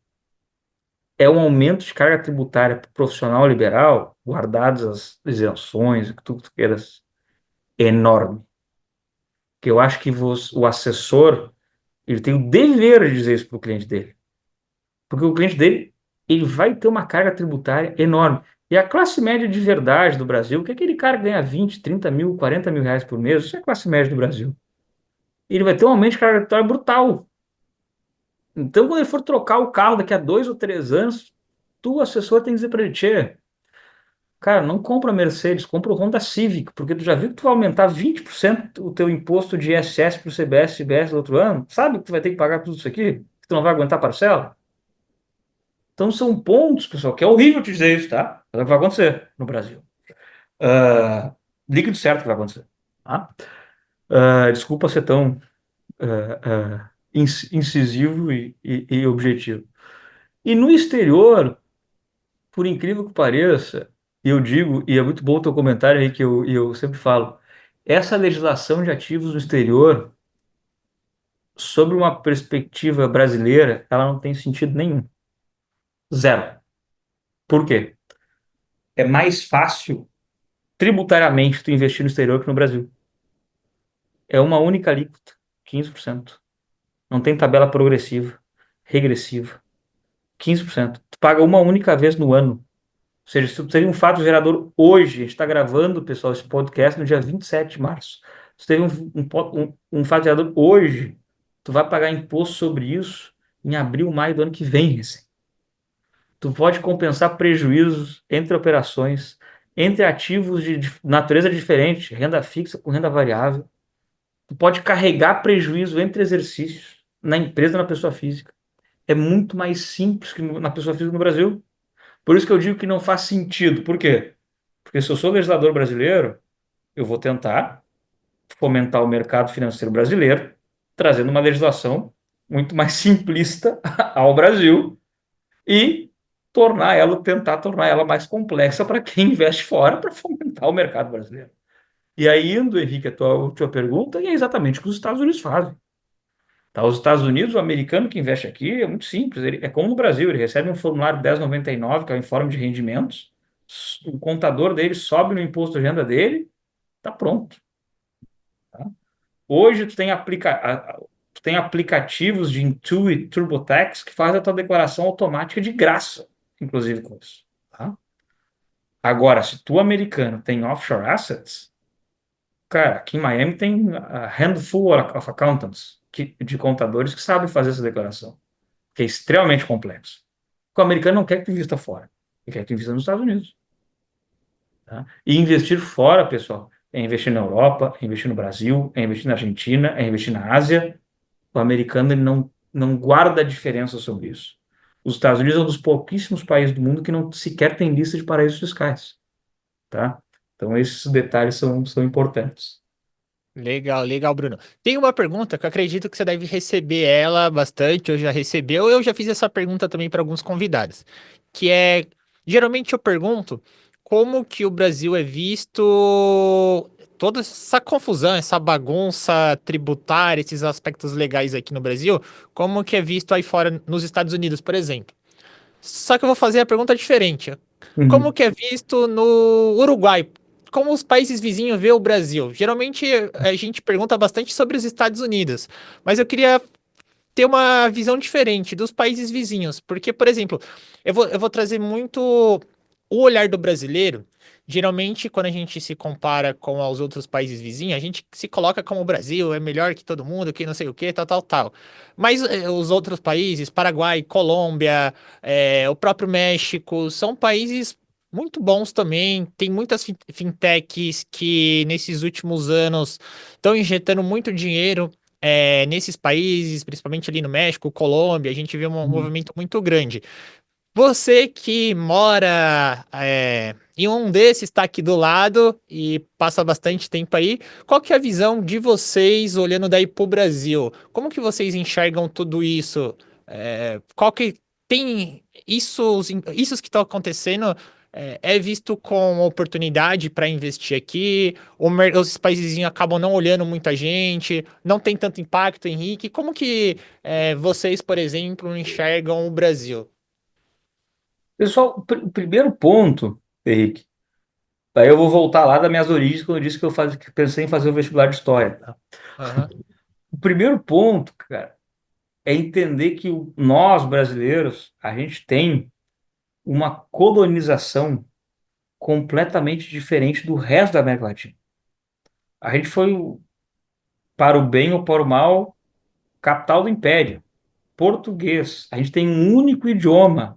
é um aumento de carga tributária para o profissional liberal, guardadas as isenções, o que tu queiras, enorme. Que eu acho que o assessor, ele tem o dever de dizer isso para o cliente dele. Porque o cliente dele, ele vai ter uma carga tributária enorme. E a classe média de verdade do Brasil, que é aquele cara que ganha 20, 30 mil, 40 mil reais por mês, isso é a classe média do Brasil. Ele vai ter um aumento de carga tributária brutal. Então, quando ele for trocar o carro daqui a 2 ou 3 anos, tu, assessor, tem que dizer para ele, tchê, cara, não compra Mercedes, compra o Honda Civic, porque tu já viu que tu vai aumentar 20% o teu imposto de ISS para o CBS, CBS no outro ano? Sabe que tu vai ter que pagar tudo isso aqui? Que tu não vai aguentar parcela? Então são pontos, pessoal, que é horrível te dizer isso, tá? Mas é o que vai acontecer no Brasil. Ah, líquido certo que vai acontecer. Tá? Desculpa ser tão incisivo e objetivo. E no exterior, por incrível que pareça, eu digo, e é muito bom o teu comentário aí que eu sempre falo, essa legislação de ativos no exterior, sobre uma perspectiva brasileira, ela não tem sentido nenhum. Zero. Por quê? É mais fácil tributariamente tu investir no exterior que no Brasil. É uma única alíquota, 15%. Não tem tabela progressiva, regressiva. 15%. Tu paga uma única vez no ano. Ou seja, se tu teve um fato gerador hoje, a gente está gravando, pessoal, esse podcast no dia 27 de março. Se tu teve um fato gerador hoje, tu vai pagar imposto sobre isso em abril, maio do ano que vem. Assim. Tu pode compensar prejuízos entre operações, entre ativos de natureza diferente, renda fixa com renda variável. Tu pode carregar prejuízo entre exercícios na empresa, na pessoa física. É muito mais simples que na pessoa física no Brasil. Por isso que eu digo que não faz sentido. Por quê? Porque se eu sou legislador brasileiro, eu vou tentar fomentar o mercado financeiro brasileiro, trazendo uma legislação muito mais simplista ao Brasil e tentar tornar ela mais complexa para quem investe fora para fomentar o mercado brasileiro. E aí, indo, Henrique, a tua pergunta, é exatamente o que os Estados Unidos fazem. Tá? Os Estados Unidos, o americano que investe aqui é muito simples. É como no Brasil, ele recebe um formulário 1099, que é o informe de rendimentos, o contador dele sobe no imposto de renda dele, tá pronto. Tá? Hoje tu tem aplicativos de Intuit, TurboTax que fazem a tua declaração automática de graça, inclusive com isso. Tá? Agora, se tu americano tem offshore assets, cara, aqui em Miami tem a handful of accountants, de contadores que sabem fazer essa declaração, que é extremamente complexo. O americano não quer que tu invista fora, ele quer que tu invista nos Estados Unidos. Tá? E investir fora, pessoal, é investir na Europa, é investir no Brasil, é investir na Argentina, é investir na Ásia. O americano ele não guarda diferença sobre isso. Os Estados Unidos é um dos pouquíssimos países do mundo que não sequer tem lista de paraísos fiscais. Tá? Então, esses detalhes são importantes. Legal, legal, Bruno. Tem uma pergunta que eu acredito que você deve receber ela bastante, ou já recebeu, eu já fiz essa pergunta também para alguns convidados, que é, geralmente eu pergunto como que o Brasil é visto, toda essa confusão, essa bagunça tributária, esses aspectos legais aqui no Brasil, como que é visto aí fora nos Estados Unidos, por exemplo. Só que eu vou fazer a pergunta diferente. Como Uhum. que é visto no Uruguai? Como os países vizinhos vê o Brasil? Geralmente a gente pergunta bastante sobre os Estados Unidos, mas eu queria ter uma visão diferente dos países vizinhos, porque, por exemplo, eu vou trazer muito o olhar do brasileiro. Geralmente, quando a gente se compara com os outros países vizinhos, a gente se coloca como o Brasil é melhor que todo mundo, que não sei o que, tal, tal, tal. Mas os outros países, Paraguai, Colômbia, o próprio México, são países muito bons também. Tem muitas fintechs que nesses últimos anos estão injetando muito dinheiro nesses países, principalmente ali no México, Colômbia, a gente vê um Uhum. movimento muito grande. Você que mora em um desses, está aqui do lado e passa bastante tempo aí, qual que é a visão de vocês olhando daí para o Brasil? Como que vocês enxergam tudo isso? Qual que tem isso que estão acontecendo? É visto com oportunidade para investir aqui? Os países acabam não olhando muita gente, não tem tanto impacto, Henrique. Como que vocês, por exemplo, enxergam o Brasil? Pessoal, o primeiro ponto, Henrique, aí eu vou voltar lá das minhas origens, quando eu disse que pensei em fazer o vestibular de História. Tá? Aham. O primeiro ponto, cara, é entender que nós, brasileiros, a gente tem uma colonização completamente diferente do resto da América Latina. A gente foi, para o bem ou para o mal, capital do império, português. A gente tem um único idioma.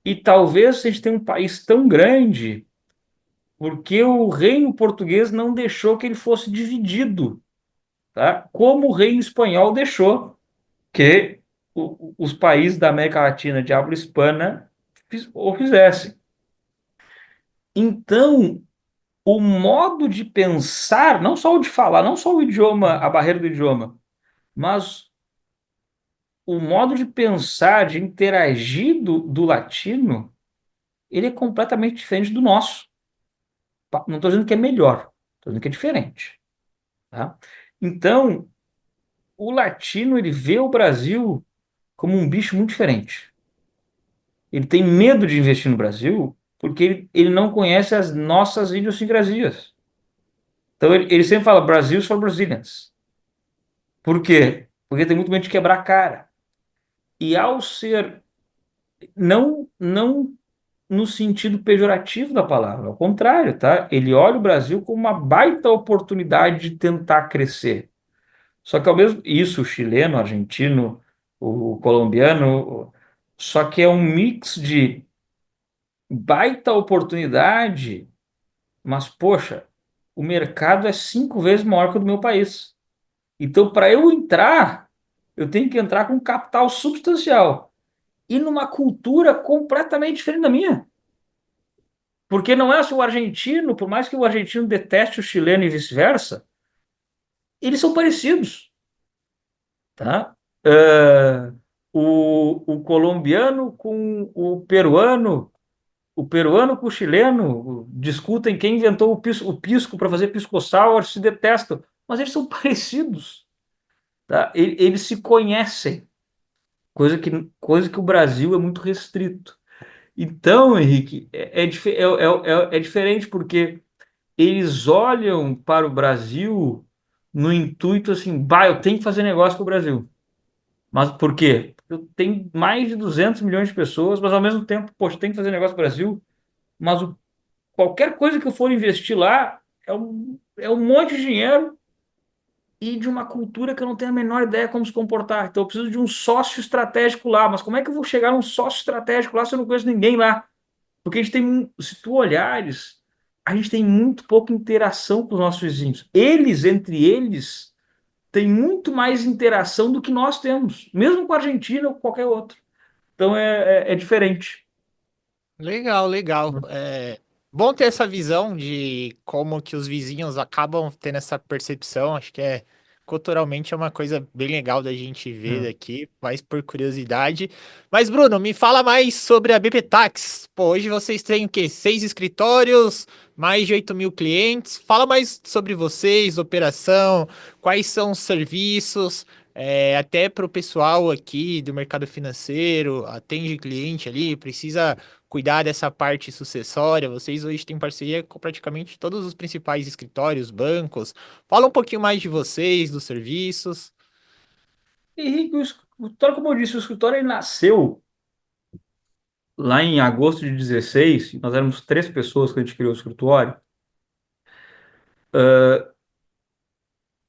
E talvez a gente tenha um país tão grande porque o reino português não deixou que ele fosse dividido, tá? Como o reino espanhol deixou que os países da América Latina de habla hispana o fizessem. Então, o modo de pensar, não só o de falar, não só o idioma, a barreira do idioma, mas o modo de pensar, de interagir do latino, ele é completamente diferente do nosso. Não estou dizendo que é melhor, estou dizendo que é diferente. Tá? Então, o latino ele vê o Brasil como um bicho muito diferente. Ele tem medo de investir no Brasil porque ele não conhece as nossas idiosincrasias. Então ele sempre fala Brazils for Brazilians. Por quê? Porque tem muito medo de quebrar a cara. E ao ser, não no sentido pejorativo da palavra, ao contrário, tá? Ele olha o Brasil como uma baita oportunidade de tentar crescer. Só que ao mesmo isso, o chileno, o argentino, o colombiano, só que é um mix de baita oportunidade, mas poxa, o mercado é 5 vezes maior que o do meu país. Então, para eu entrar, eu tenho que entrar com um capital substancial e numa cultura completamente diferente da minha. Porque não é assim, o argentino, por mais que o argentino deteste o chileno e vice-versa, eles são parecidos, tá? Ah, o colombiano com o peruano com o chileno discutem quem inventou o pisco para fazer pisco sour, se detestam, mas eles são parecidos, tá? Eles se conhecem, coisa que o Brasil é muito restrito. Então, Henrique, é diferente porque eles olham para o Brasil no intuito assim, bah, eu tenho que fazer negócio com o Brasil. Mas por quê? Eu tenho mais de 200 milhões de pessoas, mas ao mesmo tempo, poxa, tem que fazer negócio com o Brasil, mas qualquer coisa que eu for investir lá é um monte de dinheiro e de uma cultura que eu não tenho a menor ideia como se comportar. Então eu preciso de um sócio estratégico lá. Mas como é que eu vou chegar num sócio estratégico lá se eu não conheço ninguém lá? Porque a gente tem, se tu olhares, a gente tem muito pouca interação com os nossos vizinhos. Eles, entre eles, têm muito mais interação do que nós temos, mesmo com a Argentina ou com qualquer outro. Então é diferente. Legal, legal. É bom ter essa visão de como que os vizinhos acabam tendo essa percepção. Acho que culturalmente é uma coisa bem legal da gente ver É. daqui, mais por curiosidade. Mas, Bruno, me fala mais sobre a BP Tax. Pô, hoje vocês têm o quê? 6 escritórios, mais de 8 mil clientes. Fala mais sobre vocês, operação, quais são os serviços. Até para o pessoal aqui do mercado financeiro, atende cliente ali, precisa cuidar dessa parte sucessória. Vocês hoje têm parceria com praticamente todos os principais escritórios, bancos. Fala um pouquinho mais de vocês, dos serviços. Henrique, tal como eu disse, o escritório ele nasceu lá em agosto de 16. Nós éramos 3 pessoas que a gente criou o escritório,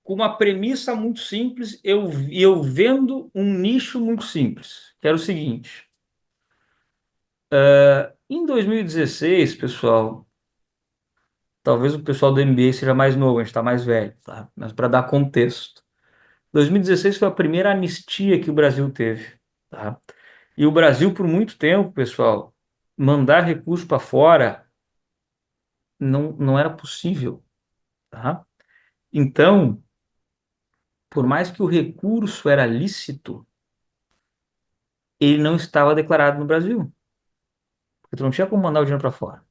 com uma premissa muito simples, eu vendo um nicho muito simples, que era o seguinte. Em 2016, pessoal, talvez o pessoal do MBA seja mais novo, a gente está mais velho, tá? Mas para dar contexto, 2016 foi a primeira anistia que o Brasil teve, tá? E o Brasil, por muito tempo, pessoal, mandar recurso para fora não era possível, tá? Então, por mais que o recurso era lícito, ele não estava declarado no Brasil, porque tu não tinha como mandar o dinheiro para fora.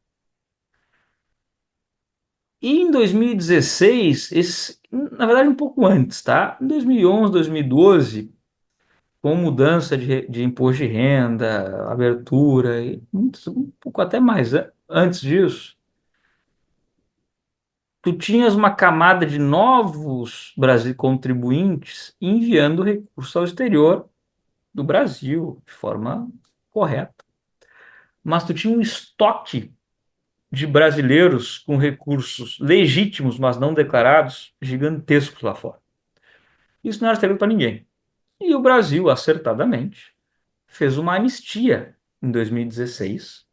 E em 2016, na verdade um pouco antes, tá? Em 2011, 2012, com mudança de imposto de renda, abertura, um pouco até mais antes disso, tu tinhas uma camada de novos Brasil contribuintes enviando recursos ao exterior do Brasil de forma correta. Mas tu tinha um estoque de brasileiros com recursos legítimos, mas não declarados, gigantescos lá fora. Isso não era segredo para ninguém. E o Brasil, acertadamente, fez uma anistia em 2016,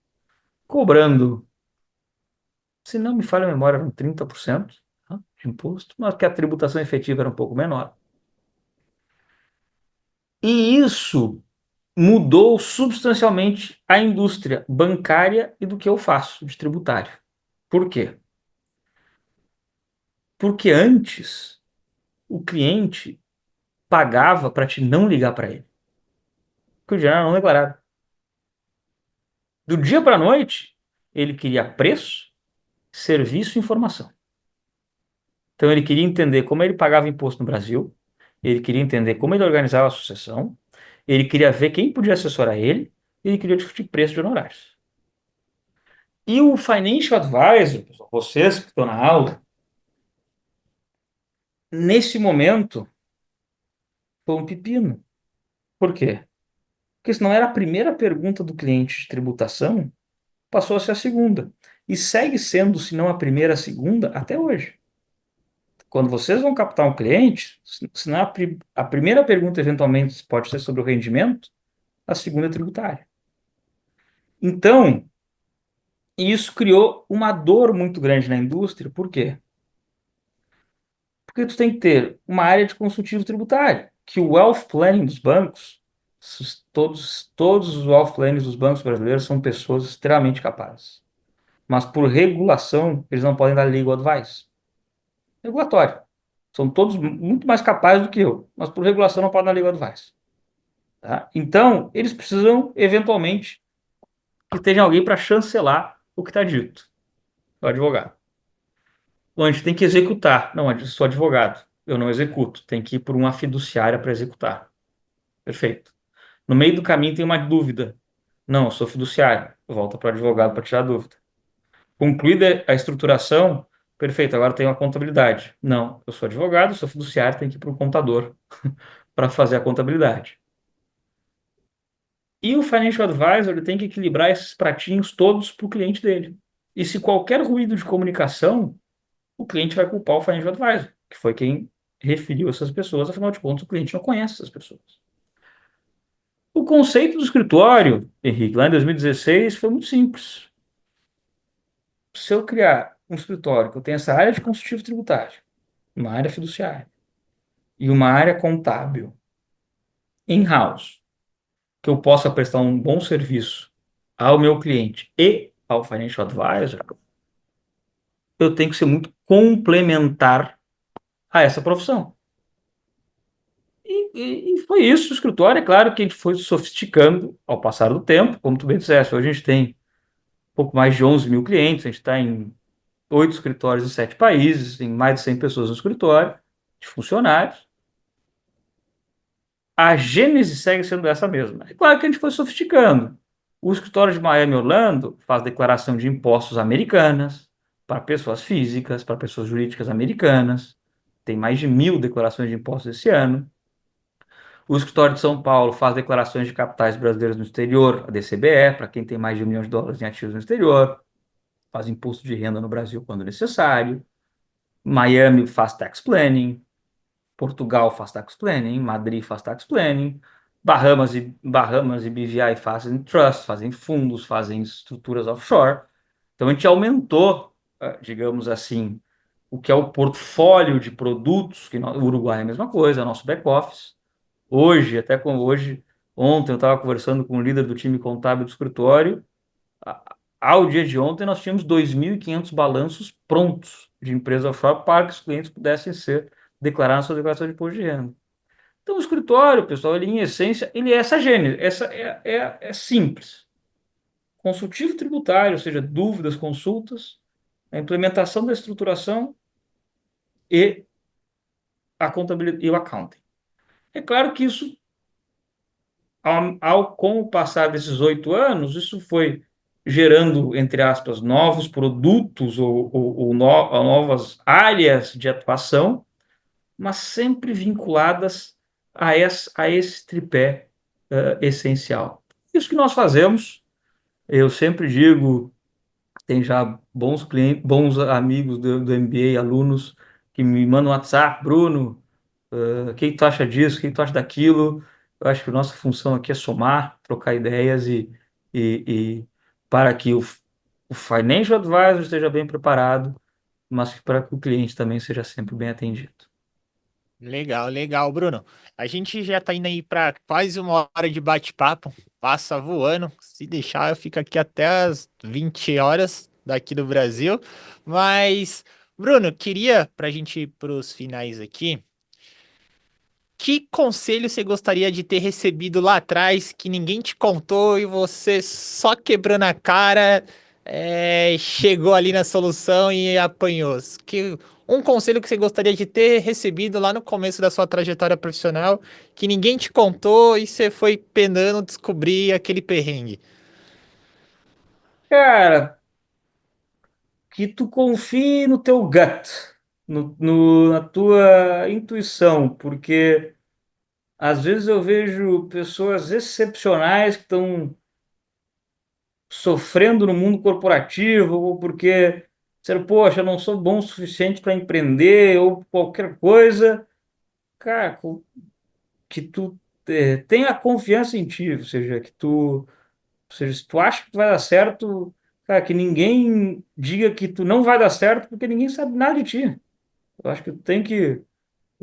cobrando, se não me falha a memória, eram 30%, tá, de imposto, mas que a tributação efetiva era um pouco menor. E isso mudou substancialmente a indústria bancária e do que eu faço de tributário. Por quê? Porque antes o cliente pagava para te não ligar para ele, porque o dinheiro era não declarado. Do dia para a noite, ele queria preço, serviço e informação. Então ele queria entender como ele pagava imposto no Brasil, ele queria entender como ele organizava a sucessão, ele queria ver quem podia assessorar ele, e ele queria discutir preço de honorários. E o Financial Advisor, pessoal, vocês que estão na aula, Nesse momento, foi um pepino. Por quê? Porque se não era a primeira pergunta do cliente de tributação, passou a ser a segunda. E segue sendo, se não a primeira, a segunda, até hoje. Quando vocês vão captar um cliente, se não é a primeira pergunta, eventualmente, pode ser sobre o rendimento, a segunda é tributária. Então, isso criou uma dor muito grande na indústria. Por quê? Porque tu tem que ter uma área de consultivo tributário, que o wealth planning dos bancos, todos os wealth plannings dos bancos brasileiros são pessoas extremamente capazes. Mas por regulação, eles não podem dar legal advice. Regulatório. São todos muito mais capazes do que eu, mas por regulação não podem dar legal advice. Tá? Então, eles precisam, eventualmente, que esteja alguém para chancelar o que está dito. O advogado. Bom, a gente tem que executar. Não, eu sou advogado. Eu não executo. Tem que ir por uma fiduciária para executar. Perfeito. No meio do caminho tem uma dúvida. Não, eu sou fiduciário. Volta para o advogado para tirar a dúvida. Concluída a estruturação, perfeito, agora tem uma contabilidade. Não, eu sou advogado, sou fiduciário, tem que ir para o contador para fazer a contabilidade. E o financial advisor ele tem que equilibrar esses pratinhos todos para o cliente dele. E se qualquer ruído de comunicação, o cliente vai culpar o financial advisor, que foi quem referiu essas pessoas, afinal de contas, o cliente não conhece essas pessoas. O conceito do escritório, Henrique, lá em 2016, foi muito simples. Se eu criar um escritório que eu tenha essa área de consultivo tributário, uma área fiduciária e uma área contábil in-house, que eu possa prestar um bom serviço ao meu cliente e ao financial advisor, eu tenho que ser muito complementar a essa profissão. E foi isso, o escritório. É claro que a gente foi sofisticando ao passar do tempo, como tu bem disseste. Hoje a gente tem um pouco mais de 11 mil clientes, a gente está em 8 escritórios em 7 países, tem mais de 100 pessoas no escritório, de funcionários. A gênese segue sendo essa mesma. É claro que a gente foi sofisticando. O escritório de Miami e Orlando faz declaração de impostos americanas para pessoas físicas, para pessoas jurídicas americanas. Tem mais de 1.000 declarações de impostos esse ano. O escritório de São Paulo faz declarações de capitais brasileiros no exterior, a DCBE, para quem tem mais de US$ 1 milhão em ativos no exterior. Faz imposto de renda no Brasil quando necessário. Miami faz tax planning. Portugal faz tax planning, Madrid faz tax planning, Bahamas e BVI fazem trust, fazem fundos, fazem estruturas offshore. Então a gente aumentou, digamos assim, o que é o portfólio de produtos, o Uruguai é a mesma coisa, é o nosso back-office. Hoje, ontem eu estava conversando com o líder do time contábil do escritório, ao dia de ontem nós tínhamos 2.500 balanços prontos de empresa offshore para que os clientes pudessem declarar na sua declaração de imposto de renda. Então, o escritório, pessoal, ele em essência, ele é essa gênese, é simples. Consultivo tributário, ou seja, dúvidas, consultas, a implementação da estruturação e a contabilidade e o accounting. É claro que isso, com o passar desses 8 anos, isso foi gerando, entre aspas, novos produtos ou novas áreas de atuação, mas sempre vinculadas a esse tripé essencial. Isso que nós fazemos, eu sempre digo, tem já bons clientes, bons amigos do MBA, alunos, que me mandam WhatsApp, Bruno, o que tu acha disso, o que tu acha daquilo? Eu acho que a nossa função aqui é somar, trocar ideias e para que o financial advisor esteja bem preparado, mas para que o cliente também seja sempre bem atendido. Legal, legal, Bruno. A gente já tá indo aí para quase 1 hora de bate-papo. Passa voando. Se deixar, eu fico aqui até as 20 horas daqui do Brasil. Mas, Bruno, queria, para a gente ir para os finais aqui, que conselho você gostaria de ter recebido lá atrás que ninguém te contou e você só quebrando a cara chegou ali na solução e apanhou? Um conselho que você gostaria de ter recebido lá no começo da sua trajetória profissional que ninguém te contou e você foi penando descobrir aquele perrengue? Cara, que tu confie no teu gut. na tua intuição, porque às vezes eu vejo pessoas excepcionais que estão sofrendo no mundo corporativo, ou porque disseram, poxa, eu não sou bom o suficiente para empreender, ou qualquer coisa, cara, que tu tenha confiança em ti, ou seja, ou seja, se tu acha que tu vai dar certo, cara, que ninguém diga que tu não vai dar certo, porque ninguém sabe nada de ti. Eu acho que tu tem que,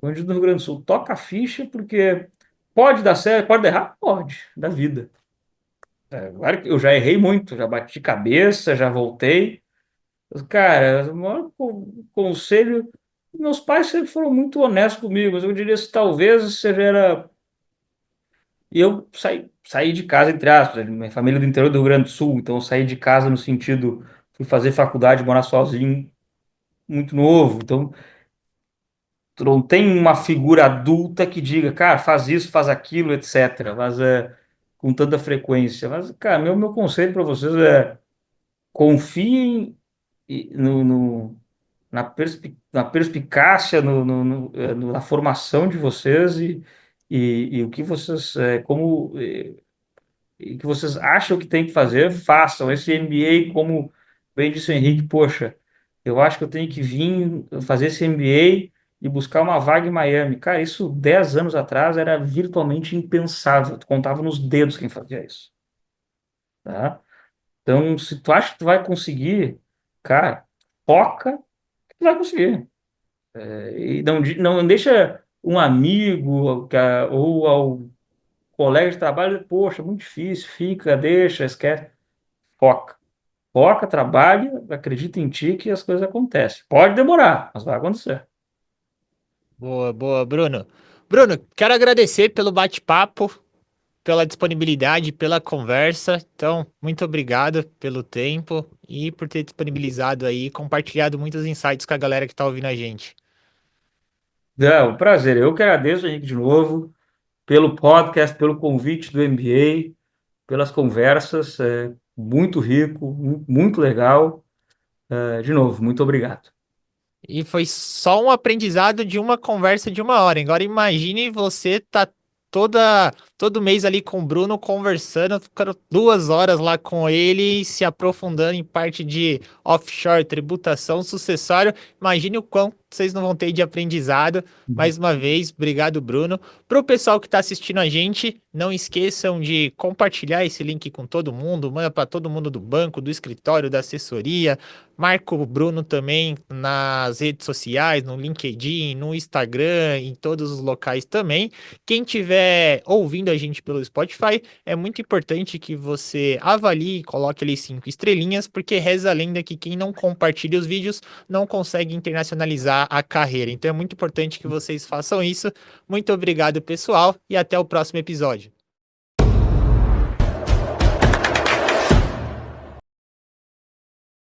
onde no Rio Grande do Sul, toca a ficha, porque pode dar certo, pode dar errado, pode, da vida. Claro que eu já errei muito, já bati cabeça, já voltei. Cara, o maior conselho, meus pais sempre foram muito honestos comigo, mas eu diria que talvez seja era. E eu saí de casa, entre aspas, minha família é do interior do Rio Grande do Sul, então eu saí de casa no sentido, fui fazer faculdade, morar sozinho, muito novo. Então, tu não tem uma figura adulta que diga, cara, faz isso, faz aquilo, etc. Mas com tanta frequência. Mas, cara, meu conselho para vocês é confiem na perspicácia, na formação de vocês e o que vocês, e que vocês acham que tem que fazer, façam. Esse MBA, como bem disse o Henrique, poxa, eu acho que eu tenho que vir fazer esse MBA e buscar uma vaga em Miami. Cara, isso 10 anos atrás era virtualmente impensável. Tu contava nos dedos quem fazia isso, tá? Então, se tu acha que tu vai conseguir, cara, foca que tu vai conseguir. E não deixa um amigo ou ao colega de trabalho, poxa, muito difícil, fica, deixa, esquece. Foca. Foca, trabalha, acredita em ti que as coisas acontecem. Pode demorar, mas vai acontecer. Boa, boa, Bruno. Bruno, quero agradecer pelo bate-papo, pela disponibilidade, pela conversa. Então, muito obrigado pelo tempo e por ter disponibilizado aí, compartilhado muitos insights com a galera que tá ouvindo a gente. É um prazer. Eu que agradeço, Henrique, de novo, pelo podcast, pelo convite do MBA, pelas conversas. Muito rico, muito legal. De novo, muito obrigado. E foi só um aprendizado de uma conversa de uma hora. Agora imagine você tá todo mês ali com o Bruno conversando, ficando 2 horas lá com ele, se aprofundando em parte de offshore, tributação, sucessório. Imagine o quão vocês não vão ter de aprendizado. Mais uma vez, obrigado, Bruno. Para o pessoal que está assistindo a gente, não esqueçam de compartilhar esse link com todo mundo, manda para todo mundo do banco, do escritório, da assessoria. Marco o Bruno também nas redes sociais, no LinkedIn, no Instagram, em todos os locais também. Quem estiver ouvindo a gente pelo Spotify, é muito importante que você avalie e coloque ali 5 estrelinhas, porque reza a lenda que quem não compartilha os vídeos não consegue internacionalizar a carreira. Então é muito importante que vocês façam isso. Muito obrigado, pessoal, e até o próximo episódio.